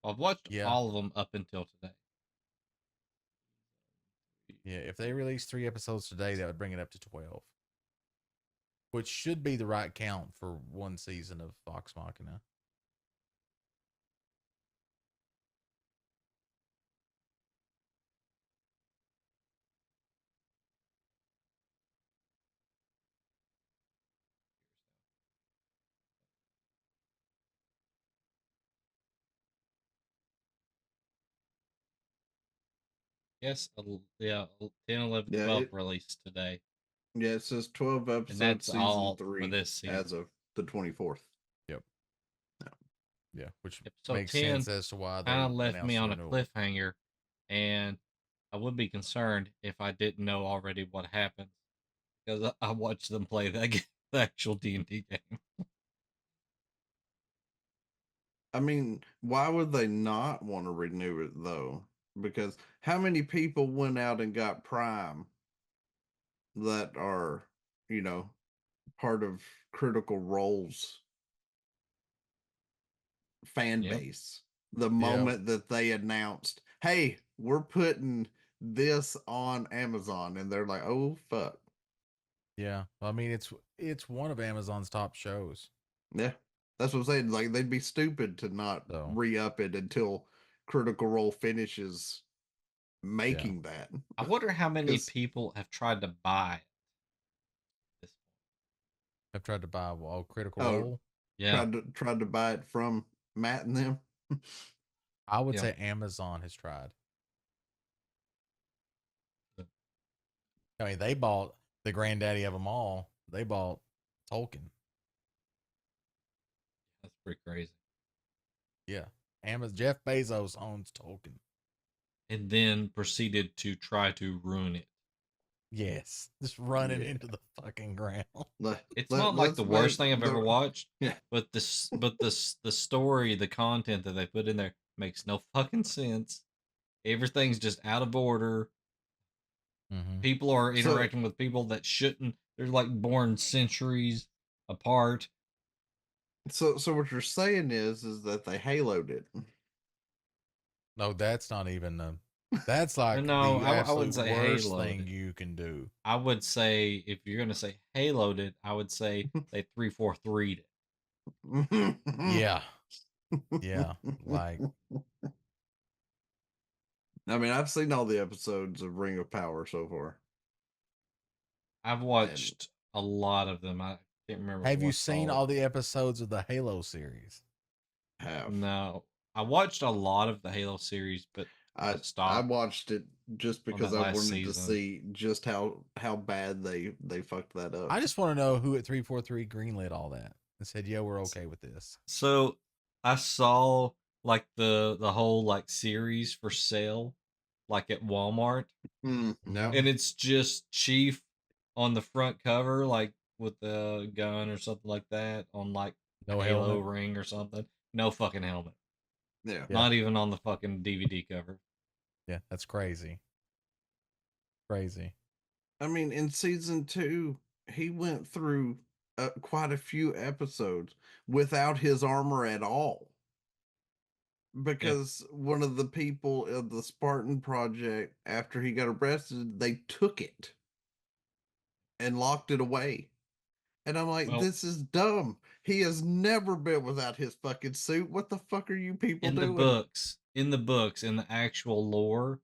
I've watched Yeah. all of them up until today. Yeah, if they release 3 episodes today, that would bring it up to 12. Which should be the right count for one season of Vox Machina. Yes, yeah, 10, 11, Yeah, 12 released today. it says 12 And episodes, that's season all for 3, this season. as of the 24th. Yep. Yeah, which Episode makes 10 sense as to why they kind of left me announced the on a renewal. cliffhanger, and I would be concerned if I didn't know already what happens, because I watched them play that the actual D&D game. I mean, why would they not want to renew it though? Because how many people went out and got Prime that are, you know, part of Critical Role's fan Yep. base the moment that they announced, "Hey, we're putting this on Amazon," and they're like, "Oh fuck." Yeah. I mean, it's one of Amazon's top shows. Yeah, that's what I'm saying. Like they'd be stupid to not So, re-up it until Critical Role finishes making that. I wonder how many 'Cause- people have tried to buy it at this point. I've tried to buy Critical Oh, Role. Yeah. tried to buy it from Matt and them. I would Yeah. say Amazon has tried. I mean, they bought the granddaddy of them all. They bought Tolkien. That's pretty crazy. Yeah. Jeff Bezos owns Tolkien. And then proceeded to try to ruin it. Yes. Just running Yeah. into the fucking ground. It's not like the worst thing I've ever watched. Yeah. But the story, the content that they put in there makes no fucking sense. Everything's just out of order. Mm-hmm. People are interacting with people that shouldn't. They're like born centuries apart. So what you're saying is that they haloed it. No, that's not even that's like No, the I absolute wouldn't say worst haloed thing it. you can do. I would say if you're gonna say haloed it, I would say they 3-4-3'd it. Yeah. Yeah. Like, I mean, I've seen all the episodes of Ring of Power so far. I've watched a lot of them. I can't remember. have you what's seen called. all the episodes of the Halo series? Have No, I watched a lot of the Halo series, but I I stopped. watched it just because that I last wanted to season. see just how bad they fucked that up. I just want to know who at 343 greenlit all that and said, "Yeah, we're okay with this." So I saw like the whole like series for sale, like at Walmart, No. and it's just Chief on the front cover, like with a gun or something like that, on like No a Halo helmet. ring or something. No fucking helmet. Yeah. Not even on the fucking DVD cover. Yeah, that's crazy. Crazy. I mean, in season 2, he went through quite a few episodes without his armor at all. Because one of the people of the Spartan Project, after he got arrested, they took it and locked it away. And I'm like, Well, this is dumb. He has never been without his fucking suit. What the fuck are you people in the doing? books, in the actual lore,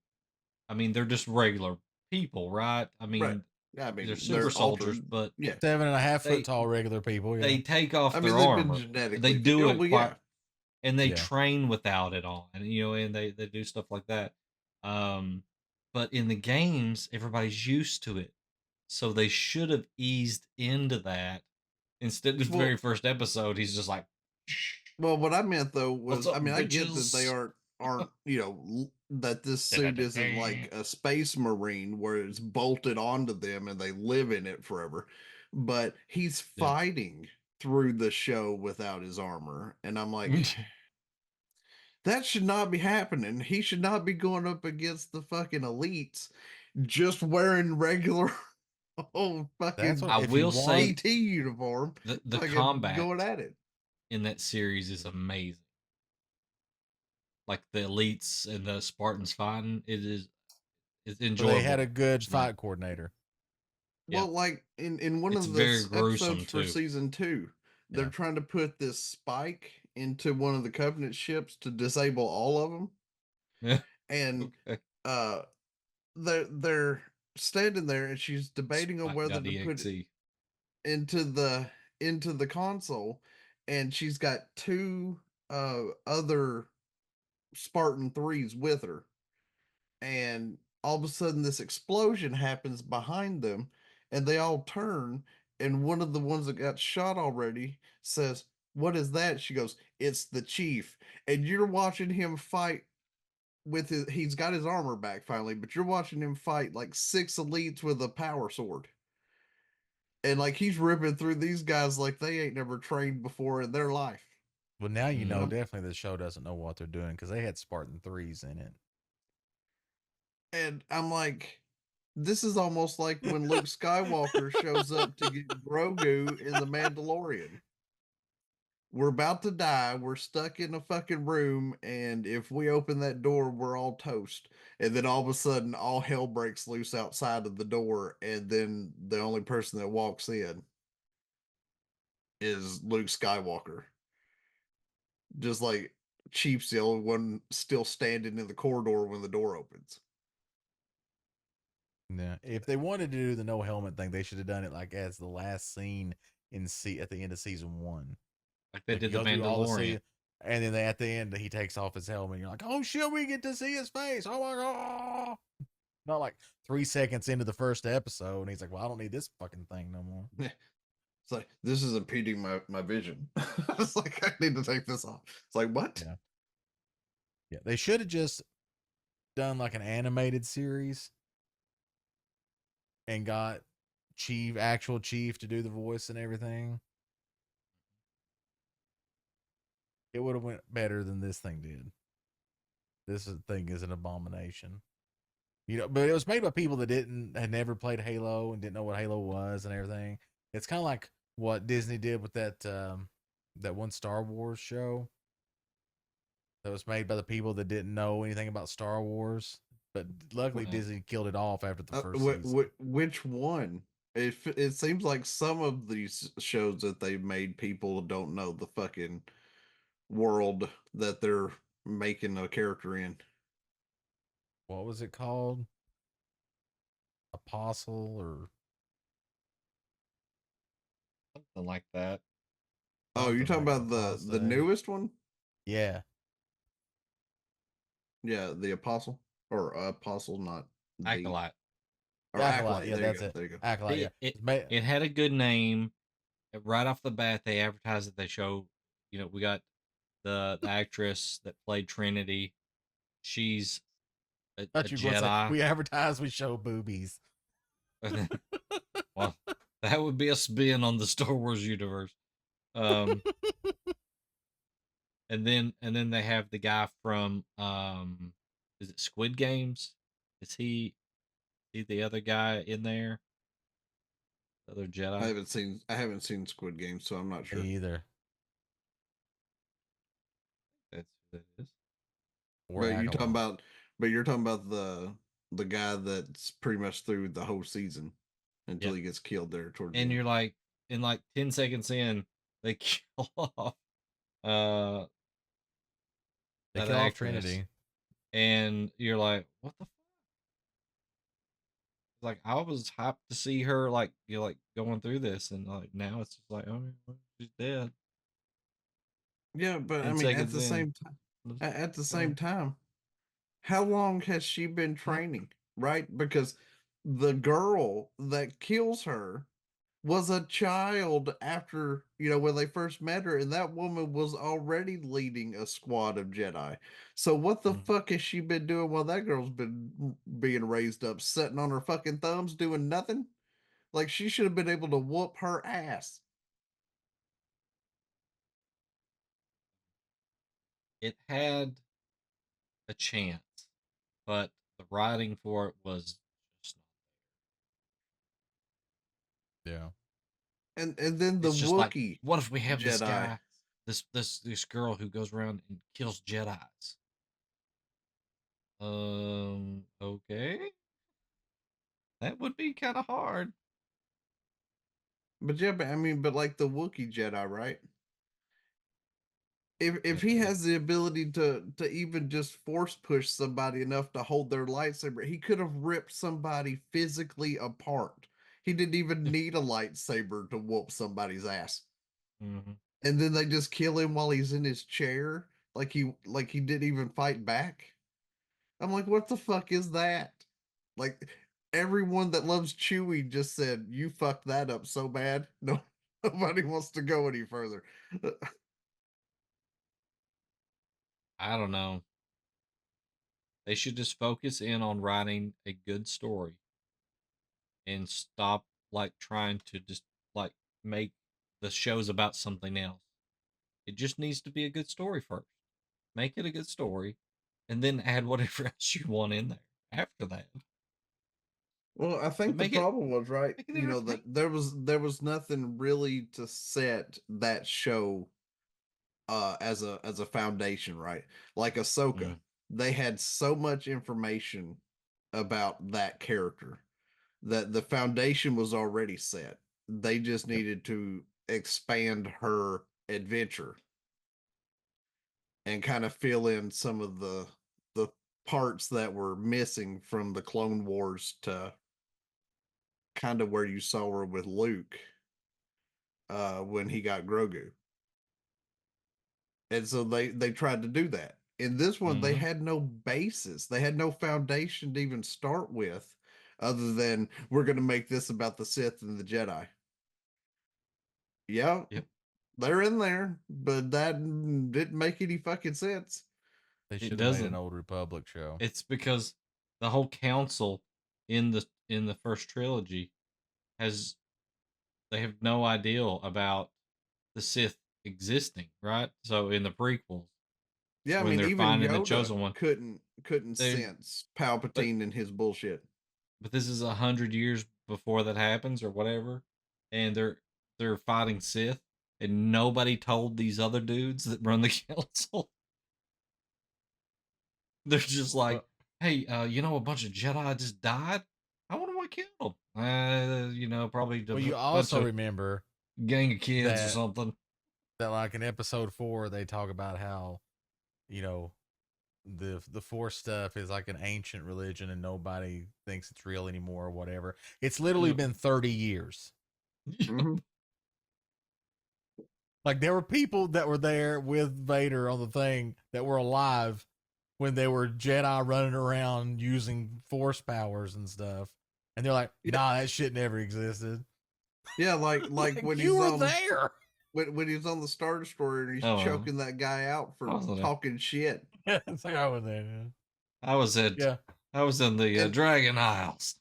I mean, they're just regular people, right? I Right. mean, I they're mean, super they're soldiers, altered. but Yeah. 7.5 foot they tall regular people. Yeah. they take off I their mean, they've been armor. They genetically. do Oh, it well, quite, yeah. and they Yeah. train without it on, and and they do stuff like that. Um, but in the games, everybody's used to it, so they should have eased into that. Instead, the very Well, first episode, he's just like, well, what I meant though "What's was, I up, mean, I get that they bitches?" aren't that this suit isn't like a space marine where it's bolted onto them and they live in it forever, but he's Yeah. fighting through the show without his armor, and I'm like, that should not be happening. He should not be going up against the fucking elites just wearing regular old That's fucking what I if you will say want. PT uniform, the fucking combat going at it. in that series is amazing. Like the elites and the Spartans fighting, it's enjoyable. They had a good Like, fight coordinator. Yeah. Well, like in one It's of very the gruesome, episodes for too. season 2, they're Yeah. trying to put this spike into one of the Covenant ships to disable all of them, Yeah. and Okay. they're standing there, and she's debating on whether to put it Spike.exe. into the console, and she's got two other Spartan 3s with her, and all of a sudden this explosion happens behind them, and they all turn, and one of the ones that got shot already says, "What is that?" She goes, "It's the chief." And you're watching him fight with he's got his armor back finally, but you're watching him fight like 6 elites with a power sword, and like he's ripping through these guys like they ain't never trained before in their life. Well, now you know Mhm. definitely the show doesn't know what they're doing because they had Spartan 3s in it. And I'm like, this is almost like when Luke Skywalker shows up to get Grogu in The Mandalorian. We're about to die. We're stuck in a fucking room, and if we open that door, we're all toast. And then all of a sudden, all hell breaks loose outside of the door, and then the only person that walks in is Luke Skywalker. Just like Chief's the only one still standing in the corridor when the door opens. Yeah. If they wanted to do the no helmet thing, they should have done it like as the last scene at the end of season 1. Like they Like did you the go through all the Mandalorian. and then at the end he takes off his helmet. And you're like, oh shit, we get to see his face. Oh my god! Not like 3 seconds into the first episode, and he's like, well, I don't need this fucking thing no more. It's like, this is impeding my vision. It's like, I need to take this off. It's like, what? Yeah. Yeah, they should have just done like an animated series and got actual Chief to do the voice and everything. It would have went better than this thing did. Thing is an abomination. But it was made by people that had never played Halo and didn't know what Halo was and everything. It's kind of like what Disney did with that one Star Wars show that was made by the people that didn't know anything about Star Wars. But luckily, Right. Disney killed it off after the first season. Which one? It seems like some of these shows that they've made, people don't know the fucking world that they're making a character in. What was it called? Apostle or Something like that. Oh, you're talking something like about the Apostle. newest one? Yeah. Yeah, the Apostle or Apostle, not the Acolyte. or Acolyte. Yeah, There you that's go. it. There you go. Acolyte. Yeah. It had a good name. Right off the bat, they advertised it. They show, we got the actress that played Trinity. She's a Thought you were gonna say, Jedi. we advertise, we show boobies. Well, that would be a spin on the Star Wars universe. And then they have the guy from is it Squid Games? Is he the other guy in there? The other Jedi? I haven't seen Squid Game, so I'm not sure. Me either. That's who that is. Or But you're talking Acolyte. about the guy that's pretty much through the whole season until Yep. he gets killed there towards the And end. you're like, in like 10 seconds in, they kill off uh They that kill off actress, Trinity. and you're like, what the like I was hyped to see her like like going through this, and like now it's just like, oh, well, she's dead. Yeah, but I 10 mean, at seconds the in. same time, Let's at the go. same time, how long has she been training? Right? Because the girl that kills her was a child after, when they first met her, and that woman was already leading a squad of Jedi. So what the Mhm. fuck has she been doing while that girl's been being raised up, sitting on her fucking thumbs doing nothing? Like she should have been able to whoop her ass. It had a chance, but the writing for it was just Yeah. And then the it's just like, Wookiee what if we have this Jedi. guy, this girl who goes around and kills Jedis? Okay. That would be kind of hard. But yeah, but I mean, but like the Wookiee Jedi, right? If he Uh, has the ability to even just force push somebody enough to hold their lightsaber, he could have ripped somebody physically apart. He didn't even need a lightsaber to whoop somebody's ass. mhm. And then they just kill him while he's in his chair, like he didn't even fight back. I'm like, what the fuck is that? Like everyone that loves Chewie just said, you fucked that up so bad. No, nobody wants to go any further. I don't know. They should just focus in on writing a good story and stop like trying to just like make the shows about something else. It just needs to be a good story first. Make it a good story, and then add whatever else you want in there after that. Well, I But think the problem was right, make it entertaining. that there was nothing really to set that show as a foundation, right? Like Ahsoka, Mm, they had so much information about that character that the foundation was already set. They just yep. needed to expand her adventure and kind of fill in some of the parts that were missing from the Clone Wars to kind of where you saw her with Luke when he got Grogu. And so they tried to do that. In this one, they Mm-hmm. had no basis. They had no foundation to even start with, other than we're going to make this about the Sith and the Jedi. Yeah, Yep. they're in there, but that didn't make any fucking sense. They It should have made an doesn't. Old Republic show. It's because the whole council in the first trilogy has they have no idea about the Sith existing, right? So in the prequels, Yeah, I when mean, they're even finding the Yoda chosen one, couldn't they sense but Palpatine and his bullshit. but this is 100 years before that happens or whatever, and they're fighting Sith, and nobody told these other dudes that run the council. They're just like, Well, hey, a bunch of Jedi just died. I wonder what killed them. Probably a you bunch also of remember gang of kids or that something. like in episode 4 they talk about how, you know, the Force stuff is like an ancient religion and nobody thinks it's real anymore or whatever. It's literally Yep. been 30 years. Mhm. Like there were people that were there with Vader on the thing that were alive when they were Jedi running around using Force powers and stuff. And they're like, Yeah, nah, that shit never existed. yeah, like Like when you he's were on there. when he's on the Star Destroyer and he's Oh, choking that guy out I for was there. talking shit. It's like I was there. I was at. Yeah. I was in the And Dragon Isles.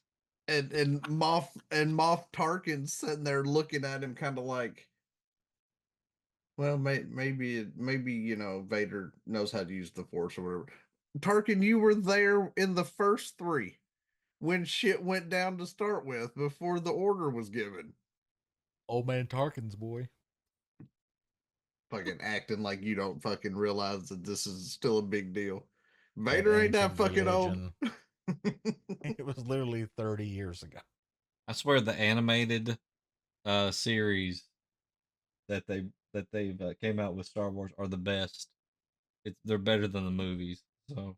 and Moff Tarkin sitting there looking at him kind of like, well, maybe Vader knows how to use the Force or whatever. Tarkin, you were there in the first three when shit went down to start with before the order was given. Old man Tarkin's boy. Fucking acting like you don't fucking realize that this is still a big deal. That Vader ain't that ancient fucking old. religion. It was literally 30 years ago. I swear the animated series that they've came out with Star Wars are the best. They're better than the movies. So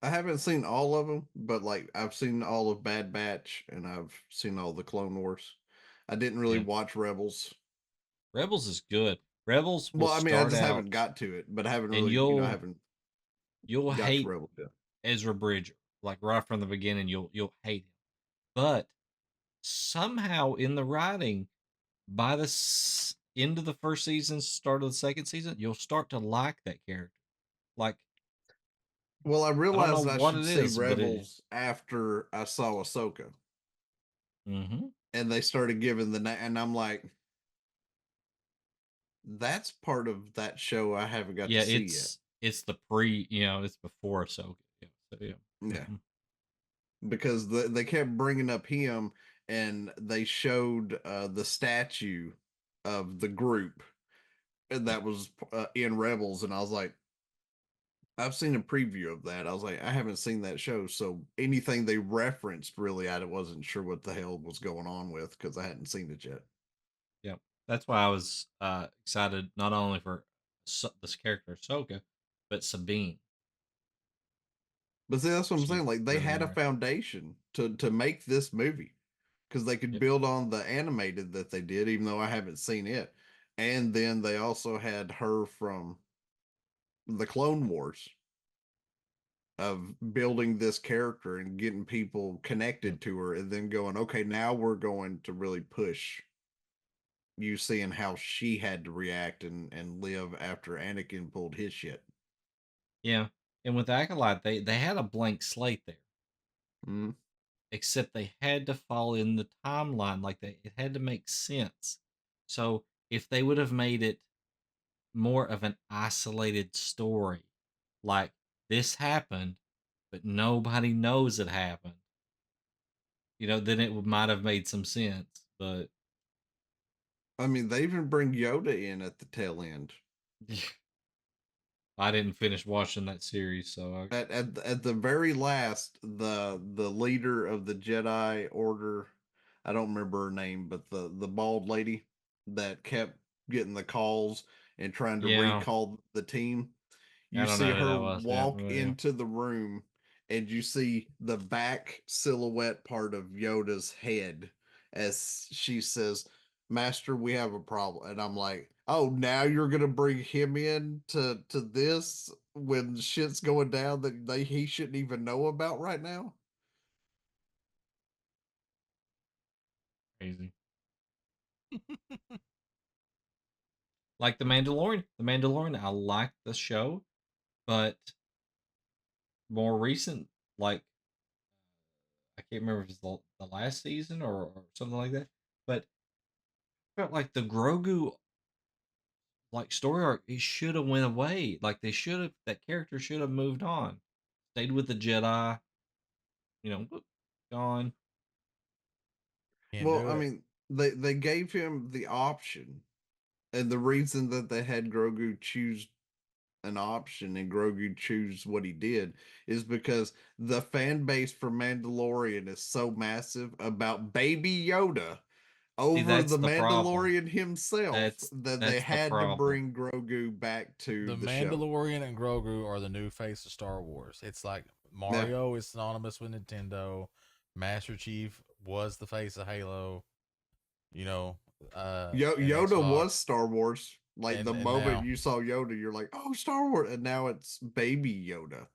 I haven't seen all of them, but like I've seen all of Bad Batch and I've seen all the Clone Wars. I didn't really yeah, watch Rebels. Rebels is good. Rebels will Well, I mean, I start just haven't out got to it, but I haven't and really, I haven't you'll got to hate Rebels yet. Ezra Bridger like right from the beginning. You'll hate him, but somehow in the writing, by the end of the first season, start of the second season, you'll start to like that character. Like Well, I I don't know realized I what should it see is, but it. Rebels after I saw Ahsoka, Mm-hmm. and they started giving and I'm like, that's part of that show I haven't got to Yeah, see yet. it's the pre, it's before Ahsoka. Yeah, so yeah. Yeah, Mhm. because they kept bringing up him, and they showed the statue of the group that was in Rebels, and I was like, I've seen a preview of that. I was like, I haven't seen that show, so anything they referenced, really, I wasn't sure what the hell was going on with because I hadn't seen it yet. Yeah, that's why I was excited not only for this character Ahsoka, but Sabine. But see, that's what I'm She's saying. Like they really had a interesting. foundation to make this movie because they could Yep. build on the animated that they did, even though I haven't seen it. And then they also had her from the Clone Wars of building this character and getting people Yep. connected to her, and then going, okay, now we're going to really push you seeing how she had to react and live after Anakin pulled his shit. Yeah, and with Acolyte, they had a blank slate there, Mm. except they had to fall in the timeline. Like it had to make sense. So if they would have made it more of an isolated story, like this happened, but nobody knows it happened, then it might have made some sense. But I mean, they even bring Yoda in at the tail end. I didn't finish watching that series, so At the very last, the leader of the Jedi Order, I don't remember her name, but the bald lady that kept getting the calls and trying to yeah, recall the team, I you don't see know who her that was. Yeah, walk well, yeah, into the room, and you see the back silhouette part of Yoda's head as she says, Master, we have a problem. And I'm like, oh, now you're gonna bring him in to this when shit's going down that he shouldn't even know about right now. crazy. Like the Mandalorian. The Mandalorian, I like the show, but more recent, like I can't remember if it's the last season or something like that, but I felt like the Grogu like story arc it should have went away. Like that character should have moved on, stayed with the Jedi. Whoop, gone. Can't Well, do I it. mean, they gave him the option, and the reason that they had Grogu choose an option and Grogu choose what he did is because the fan base for Mandalorian is so massive about Baby Yoda See, over that's the the problem. Mandalorian himself that they That's the had to problem. bring Grogu back to The the show. Mandalorian and Grogu are the new face of Star Wars. It's like Yeah. Mario is synonymous with Nintendo. Master Chief was the face of Halo. You know, and Yoda was Xbox, Star Wars. Like the and moment now, you saw Yoda, you're like, oh, Star Wars. And now it's Baby Yoda.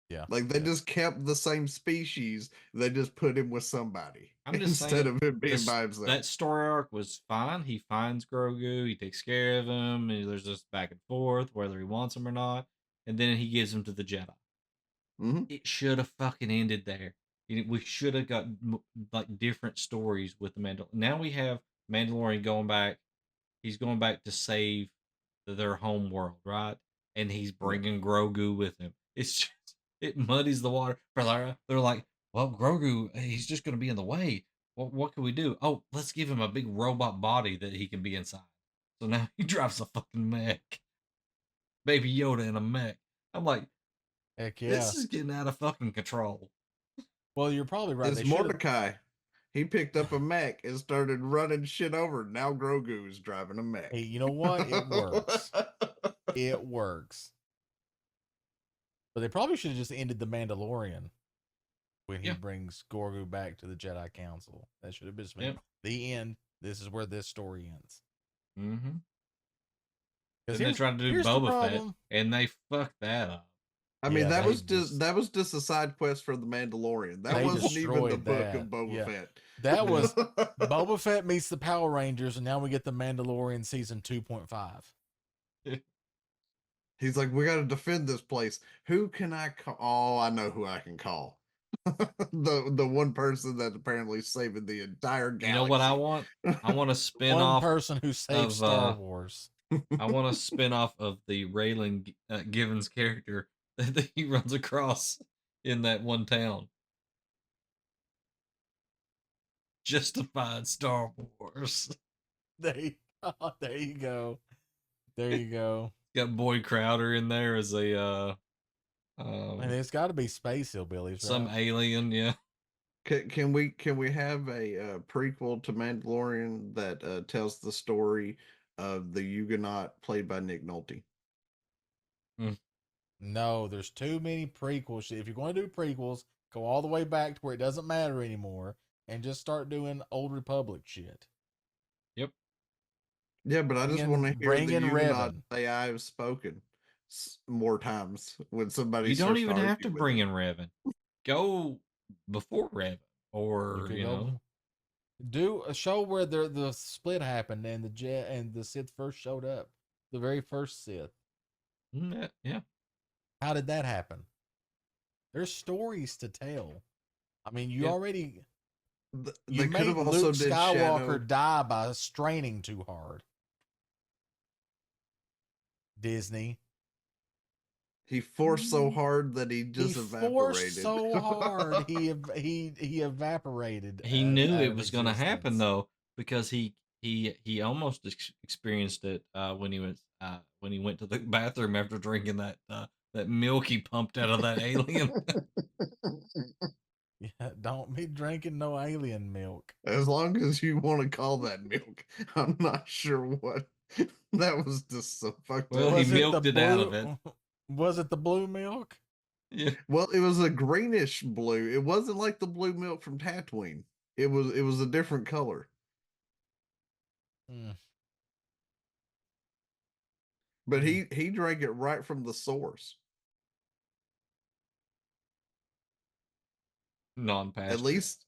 yeah, Like they yeah. just kept the same species. They just put him with somebody I'm just instead saying of him being this by himself. that story arc was fine. He finds Grogu, he takes care of him, and there's this back and forth whether he wants him or not, and then he gives him to the Jedi. Mm-hmm. It should have fucking ended there. We should have got like different stories with the Mandalorian. Now we have Mandalorian going back. He's going back to save their home world, right? And he's Yeah. bringing Grogu with him. It's just it muddies the water. They're like, well, Grogu, he's just going to be in the way. What can we do? Oh, let's give him a big robot body that he can be inside. So now he drives a fucking mech. Baby Yoda in a mech. I'm like, Heck yeah. this is getting out of fucking control. Well, you're probably right. It's They should have. Mordecai. He picked up a mech and started running shit over. Now Grogu is driving a mech. Hey, you know what? It works. It works. But they probably should have just ended the Mandalorian when he Yeah. brings Grogu back to the Jedi Council. That should have just been Yep. the end. This is where this story ends. Mm-hmm. Because Then they tried to do here's the Boba Fett, problem. and they fucked that up. I mean, Yeah, that they was just- that was just a side quest for the Mandalorian. That They wasn't even the destroyed book that. of Boba Yeah. Fett. That was Boba Fett meets the Power Rangers, and now we get the Mandalorian season 2.5. He's like, we got to defend this place. Who can I call? Oh, I know who I can call. The one person that's apparently saving the entire galaxy. You know what I want? I want a spin One off. person who saved of, Star Wars. I want a spin off of the Raylan Givens character that he runs across in that one town. Justified Star Wars. There you go. There you go. Got Boyd Crowder in there as a And it's got to be space hillbillies, some right? alien, yeah. Can we have a prequel to Mandalorian that tells the story of the Huguenot played by Nick Nolte? No, there's too many prequels. If you're going to do prequels, go all the way back to where it doesn't matter anymore and just start doing Old Republic shit. Yep. Yeah, but I just want to hear bring the in Huguenot Revan. say I have spoken more times when somebody You don't starts even have argue to with bring it. in Revan. Go before Revan, or could you go- know, Do a show where the split happened and the Sith first showed up. The very first Sith. yeah. How did that happen? There's stories to tell. I mean, you Yeah. already They you could made have also Luke did Skywalker Shadow. die by straining too hard. Disney. He forced so hard that he just he evaporated. forced so hard he evaporated. He knew out it of was going to happen existence. though, because he almost experienced it when he went to the bathroom after drinking that milk he pumped out of that alien. Yeah, don't be drinking no alien milk. As long as you want to call that milk, I'm not sure what. That was just so fucked Well, up. he Was milked the it out of it. Was it the blue milk? Yeah. Well, it was a greenish blue. It wasn't like the blue milk from Tatooine. It was a different color. Mm. But he drank it right from the source. Non-pasteurized. At least,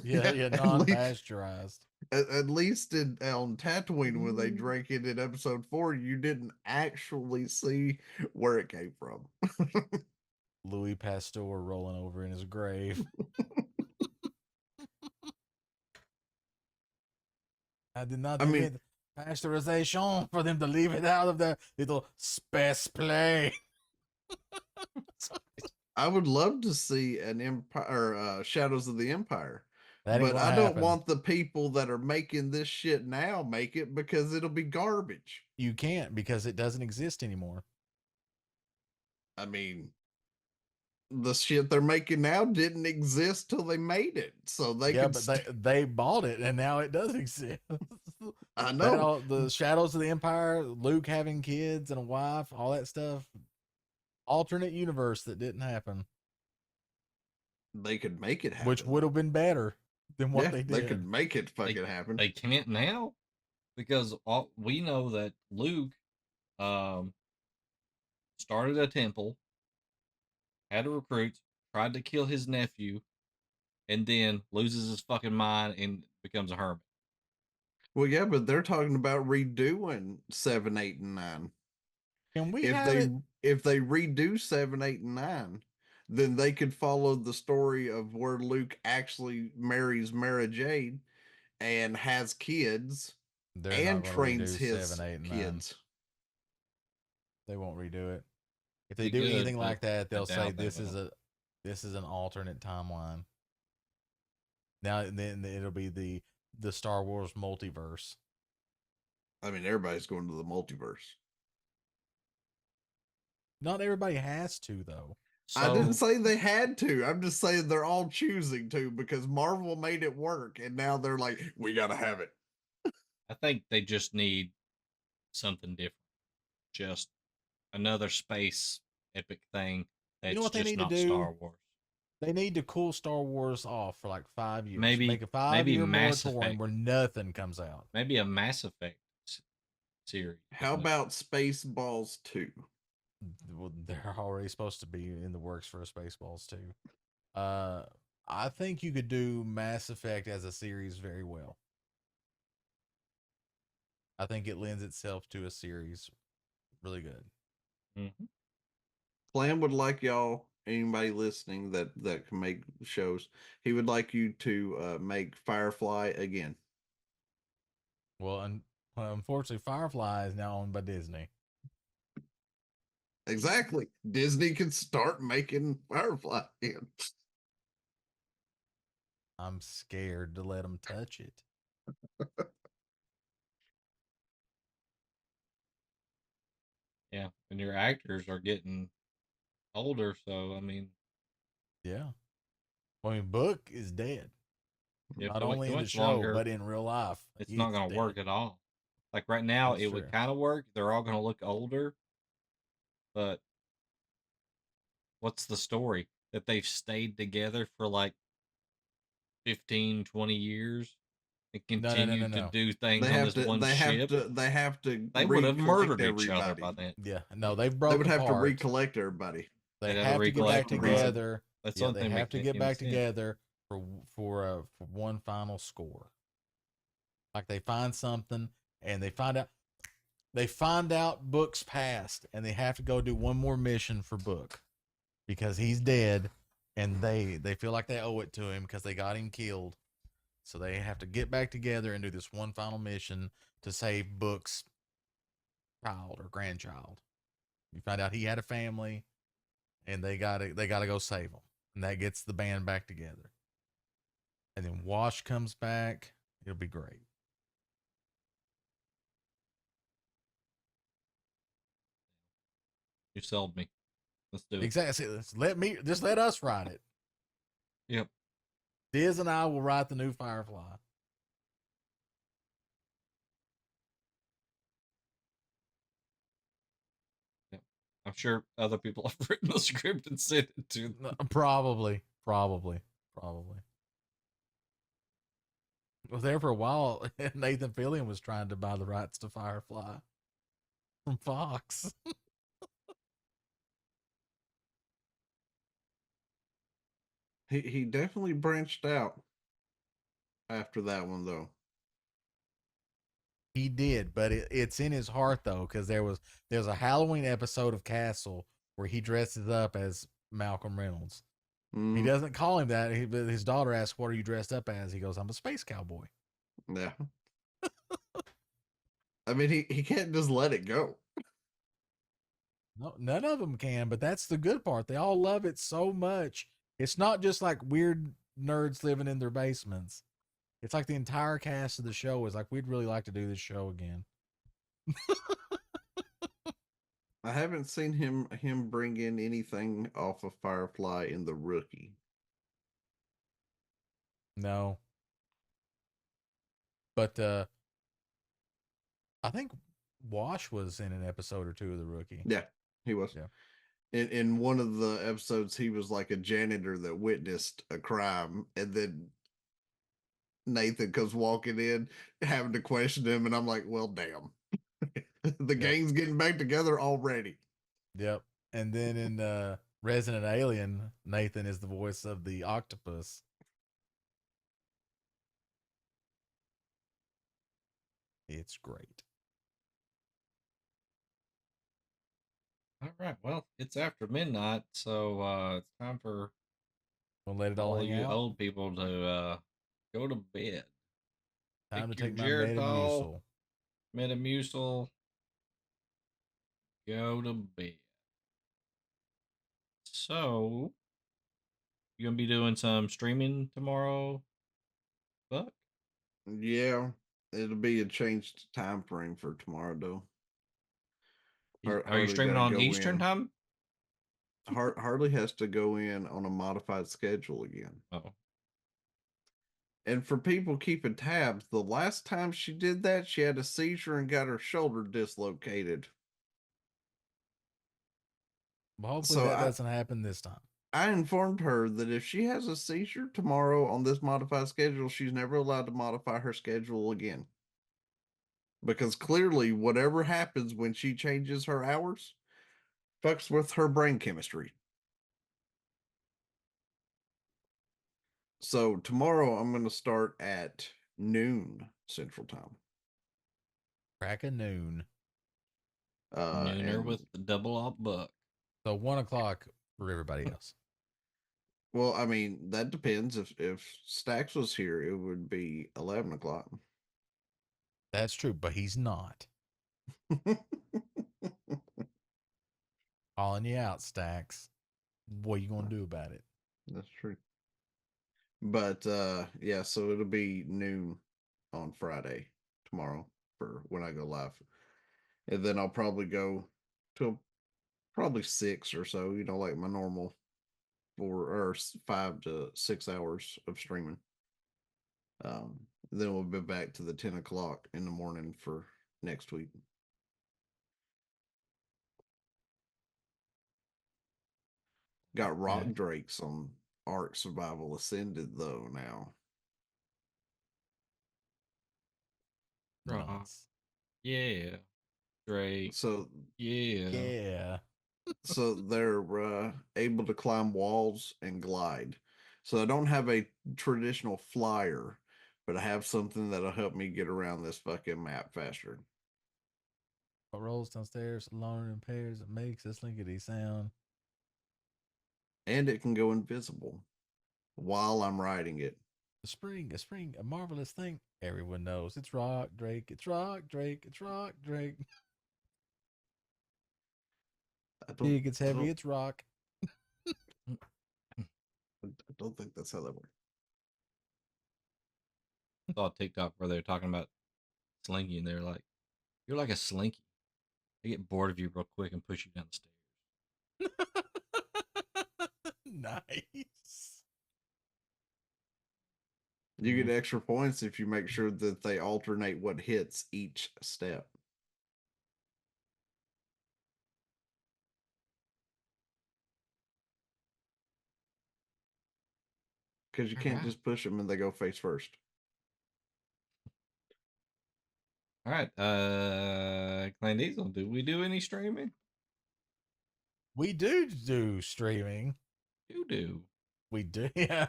Yeah, at least- non-pasteurized. At least on Tatooine, when they drank it in episode 4, you didn't actually see where it came from. Louis Pasteur rolling over in his grave. I did not I mean- invent pasteurization for them to leave it out of their little space play. I would love to see an Empire, Shadows of the Empire. That ain't But gonna I don't happen. want the people that are making this shit now make it because it'll be garbage. You can't because it doesn't exist anymore. I mean, the shit they're making now didn't exist till they made it. So they Yeah, could but they bought it and now it does exist. I That know. all- the Shadows of the Empire, Luke having kids and a wife, all that stuff. Alternate universe that didn't happen, They could make it happen. which would have been better than what Yeah, they did. they could make it fucking happen. They can't now because we know that Luke started a temple, had a recruit, tried to kill his nephew, and then loses his fucking mind and becomes a hermit. Well, yeah, but they're talking about redoing 7, 8, and 9. Can we If have they it? if they redo 7, 8, and 9, then they could follow the story of where Luke actually marries Mara Jade and has kids They're and not gonna trains redo his 7, 8, and 9. kids. They won't redo it. If they They do could, anything but like that, they'll say doubt they this is will. an alternate timeline. Now and then it'll be the Star Wars multiverse. I mean, everybody's going to the multiverse. Not everybody has to though. I didn't So say they had to. I'm just saying they're all choosing to because Marvel made it work, and now they're like, we gotta have it. I think they just need something different. Just another space epic thing You know that's what they just need to not do? Star Wars. They need to cool Star Wars off for like 5 years. Make Maybe a maybe 5 year Mass moratorium Effect. where nothing comes out. Maybe a Mass Effect series. How about Spaceballs 2? Well, they're already supposed to be in the works for a Spaceballs too. I think you could do Mass Effect as a series very well. I think it lends itself to a series really good. Mm-hmm. Clam would like y'all, anybody listening that can make shows, he would like you to make Firefly again. Well, unfortunately, Firefly is now owned by Disney. Exactly. Disney can start making Firefly again. I'm scared to let them touch it. Yeah, and your actors are getting older, so I mean, Yeah. I mean, Book is dead. if Not they wait only too in the much show, longer, but in real life. it's not It's going to dead. work at all. Like right now, That's it true. would kind of work. They're all going to look older, but what's the story? That they've stayed together for like 15, 20 years and continued to No. do things They on have this to one they have ship. to they have to They would have recollect murdered each other by everybody. then. Yeah. No, they've They broke would have to apart. recollect everybody. They They'd have to have to get back recollect them, right? together. That's the Yeah, only they thing have to make get any back sense. together for one final score. Like they find something and they find out Book's past and they have to go do one more mission for Book because he's dead and they feel like they owe it to him because they got him killed. So they have to get back together and do this one final mission to save Book's child or grandchild. You find out he had a family and they gotta go save him. And that gets the band back together. And then Wash comes back. It'll be great. You sold me. Let's do it. Exactly. Let us write it. Yep. Diz and I will write the new Firefly. Yep. I'm sure other people have written the script and sent it to them. Probably. Well, there for a while, Nathan Fillion was trying to buy the rights to Firefly from Fox. He definitely branched out after that one though. He did, but it's in his heart though, because there's a Halloween episode of Castle where he dresses up as Malcolm Reynolds. He Mhm. doesn't call him that. His daughter asks, "What are you dressed up as?" He goes, "I'm a space cowboy." Yeah. I mean, he can't just let it go. No, none of them can, but that's the good part. They all love it so much. It's not just like weird nerds living in their basements. It's like the entire cast of the show is like, we'd really like to do this show again. I haven't seen him bring in anything off of Firefly in The Rookie. No. But I think Wash was in an episode or two of The Rookie. Yeah, he was. Yeah. In one of the episodes, he was like a janitor that witnessed a crime, and then Nathan comes walking in, having to question him, and I'm like, well, damn. The gang's getting back together already. Yep. And then in Resident Alien, Nathan is the voice of the octopus. It's great. All right. Well, it's after midnight, so it's time for We'll let it all all hang you out. old people to go to bed. Time to Take take your my Geritol, Metamucil. Metamucil, go to bed. So, you gonna be doing some streaming tomorrow, Buck? Yeah, it'll be a changed time frame for tomorrow, though. Are you Hardly streaming gotta on go Eastern in. time? Harley has to go in on a modified schedule again. Oh, And for people keeping tabs, the last time she did that, she had a seizure and got her shoulder dislocated. Well, hopefully So that doesn't happen this time. I informed her that if she has a seizure tomorrow on this modified schedule, she's never allowed to modify her schedule again. Because clearly, whatever happens when she changes her hours fucks with her brain chemistry. So tomorrow I'm going to start at noon Central Time. Crack of noon. nooner And with the double up buck. So 1 o'clock for everybody else. well, I mean, that depends. If Stax was here, it would be 11 o'clock. That's true, but he's not. Calling you out, Stacks. What are you gonna do about it? That's true. But yeah, so it'll be noon on Friday tomorrow for when I go live. And then I'll probably go to probably 6 or so, like my normal 5 to 6 hours of streaming. Then we'll be back to the 10 o'clock in the morning for next week. Got rock Yeah. drakes on Ark Survival Ascended though now. Nice. Yeah. Drake. So Yeah. Yeah. so they're able to climb walls and glide. So I don't have a traditional flyer, but I have something that'll help me get around this fucking map faster. What rolls downstairs alone in pairs? It makes this linkety sound. And it can go invisible while I'm riding it. A spring, a marvelous thing. Everyone knows it's Rock Drake. It's Rock Drake. It's Rock Drake. Big, it's heavy. It's rock. I don't think that's how that works. Saw a TikTok where they're talking about Slinky, and they're like, "You're like a Slinky. They get bored of you real quick and push you down the stairs." Nice. You get extra points if you make sure that they alternate what hits each step. Because you can't just push them and they go face first. All right, Clan Diesel, do we do any streaming? We do streaming. You do. We do, yeah.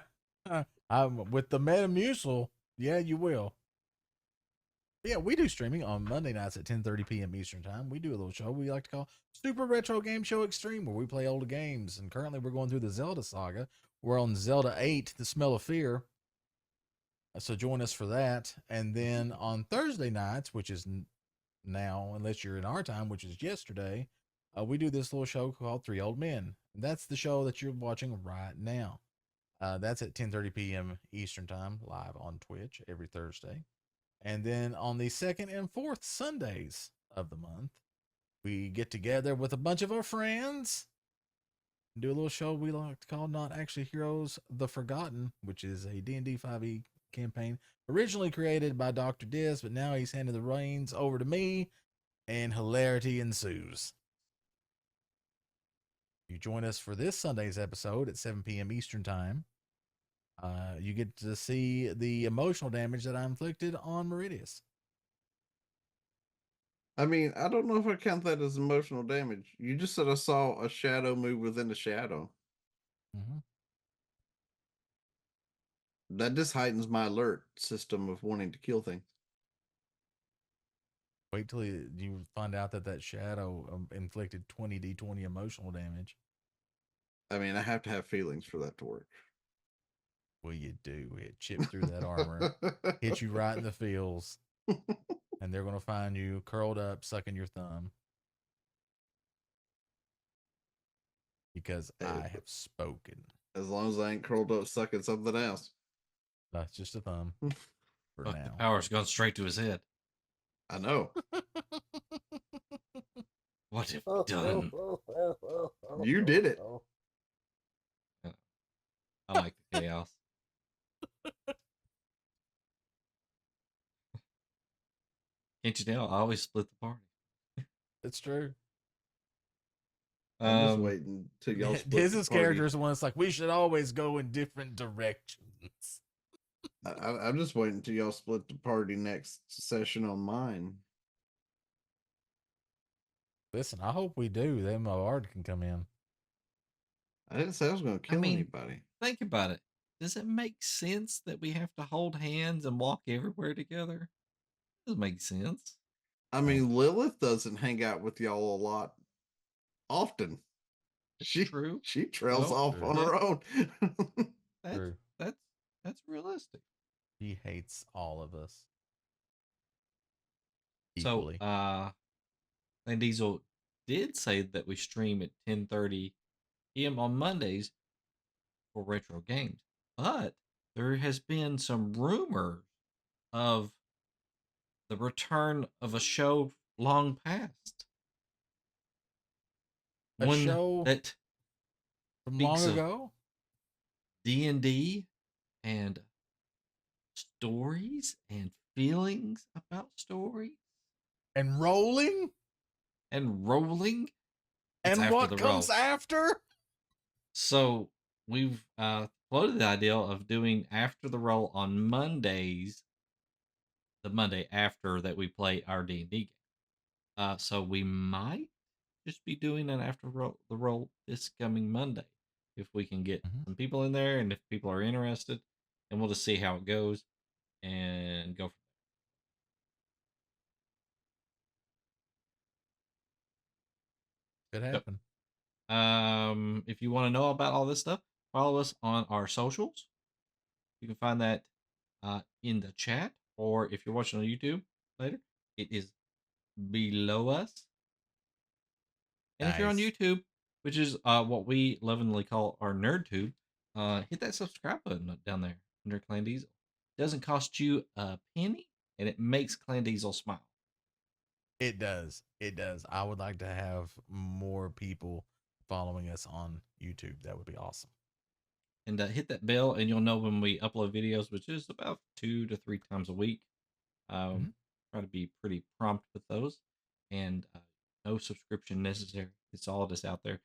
With the Metamucil, yeah, you will. Yeah, we do streaming on Monday nights at 10:30 p.m. Eastern Time. We do a little show we like to call Super Retro Game Show Extreme, where we play old games. And currently, we're going through the Zelda saga. We're on Zelda 8, The Smell of Fear. So join us for that. And then on Thursday nights, which is now, unless you're in our time, which is yesterday, we do this little show called Three Old Men. And that's the show that you're watching right now. That's at 10:30 p.m. Eastern Time, live on Twitch every Thursday. And then on the second and fourth Sundays of the month, we get together with a bunch of our friends and do a little show we like to call Not Actually Heroes, The Forgotten, which is a D&D 5e campaign originally created by Dr. Diz, but now he's handed the reins over to me, and hilarity ensues. You join us for this Sunday's episode at 7 p.m. Eastern Time. You get to see the emotional damage that I inflicted on Meridius. I mean, I don't know if I count that as emotional damage. You just said I saw a shadow move within a shadow. Mm-hmm. That just heightens my alert system of wanting to kill things. Wait till you find out that shadow inflicted 20d20 emotional damage. I mean, I have to have feelings for that to work. Well, you do. It chip through that armor, hit you right in the feels, and they're going to find you curled up, sucking your thumb. Because I have spoken. As long as I ain't curled up sucking something else. That's just a thumb for Fuck, now. the power's gone straight to his head. I know. What have we done? You did it. Yeah, I like the chaos. Can't you tell? I always split the party. It's true. I'm just Um, waiting till y'all split the His party. character is the one that's like, we should always go in different directions. I'm just waiting till y'all split the party next session on mine. Listen, I hope we do. Then my art can come in. I didn't say I was going to kill mean- anybody. think about it. Does it make sense that we have to hold hands and walk everywhere together? Doesn't make sense. I mean, Lilith doesn't hang out with y'all a lot often. True. She trails Well, off true. on her own. That's True. that's realistic. He hates all of us. So, Equally. Van Diesel did say that we stream at 10:30 p.m. on Mondays for retro games, but there has been some rumors of the return of a show long past. A One show that from speaks long of ago? D&D and stories and feelings about stories And rolling? and rolling. It's And after what the comes roll. after? So we've floated the idea of doing after the roll on Mondays, the Monday after that we play our D&D game. So we might just be doing an after the roll this coming Monday if we can get Mhm. some people in there and if people are interested, and we'll just see how it goes and go from Could there. happen. If you want to know about all this stuff, follow us on our socials. You can find that in the chat, or if you're watching on YouTube later, it is below us. And if you're on Nice. YouTube, which is what we lovingly call our NerdTube, hit that subscribe button down there under Clan Diesel. It doesn't cost you a penny, and it makes Clan Diesel smile. It does. It does. I would like to have more people following us on YouTube. That would be awesome. And hit that bell, and you'll know when we upload videos, which is about 2 to 3 times a week. Mhm. Try to be pretty prompt with those, and no subscription necessary. It's all just out there.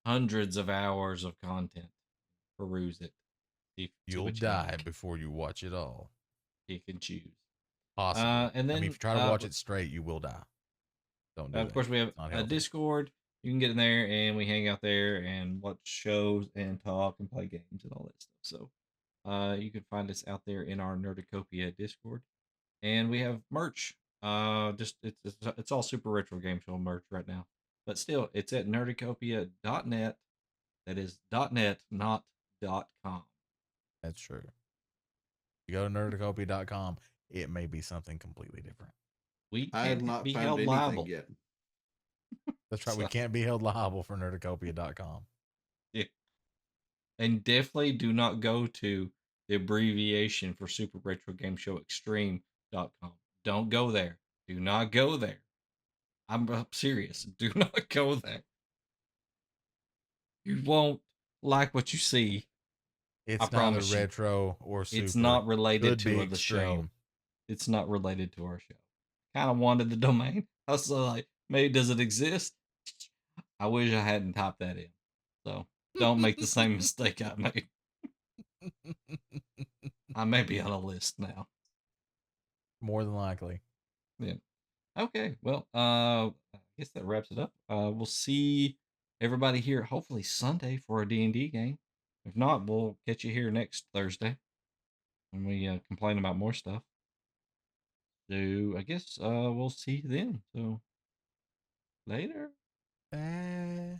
Hundreds of hours of content. Peruse it. See You'll what you die like. before you watch it all. You can choose. Possibly. And then I mean, if you try to watch it straight, you will die. Don't do that. of course, we have It's not a healthy. Discord. You can get in there, and we hang out there and watch shows and talk and play games and all that stuff. So, you can find us out there in our Nerdicopia Discord, and we have merch. Just it's all Super Retro Game Show merch right now, but still, it's at nerdicopia.net. That is .net, not .com. That's true. You go to nerdicopia.com, it may be something completely different. We I have can't not be found held anything liable. yet. That's right. We So- can't be held liable for nerdicopia.com. And definitely do not go to the abbreviation for Super Retro Game Show Extreme.com. Don't go there. Do not go there. I'm serious. Do not go there. You won't like what you see. It's I not promise you. retro or super. It's not related Could be to the show. extreme. It's not related to our show. Kind of wanted the domain. I was like, maybe does it exist? I wish I hadn't typed that in. So don't make the same mistake I made. I may be on a list now. More than likely. Yeah. Okay. Well, I guess that wraps it up. We'll see everybody here hopefully Sunday for a D&D game. If not, we'll catch you here next Thursday when we complain about more stuff. So I guess we'll see you then. So later. Bye.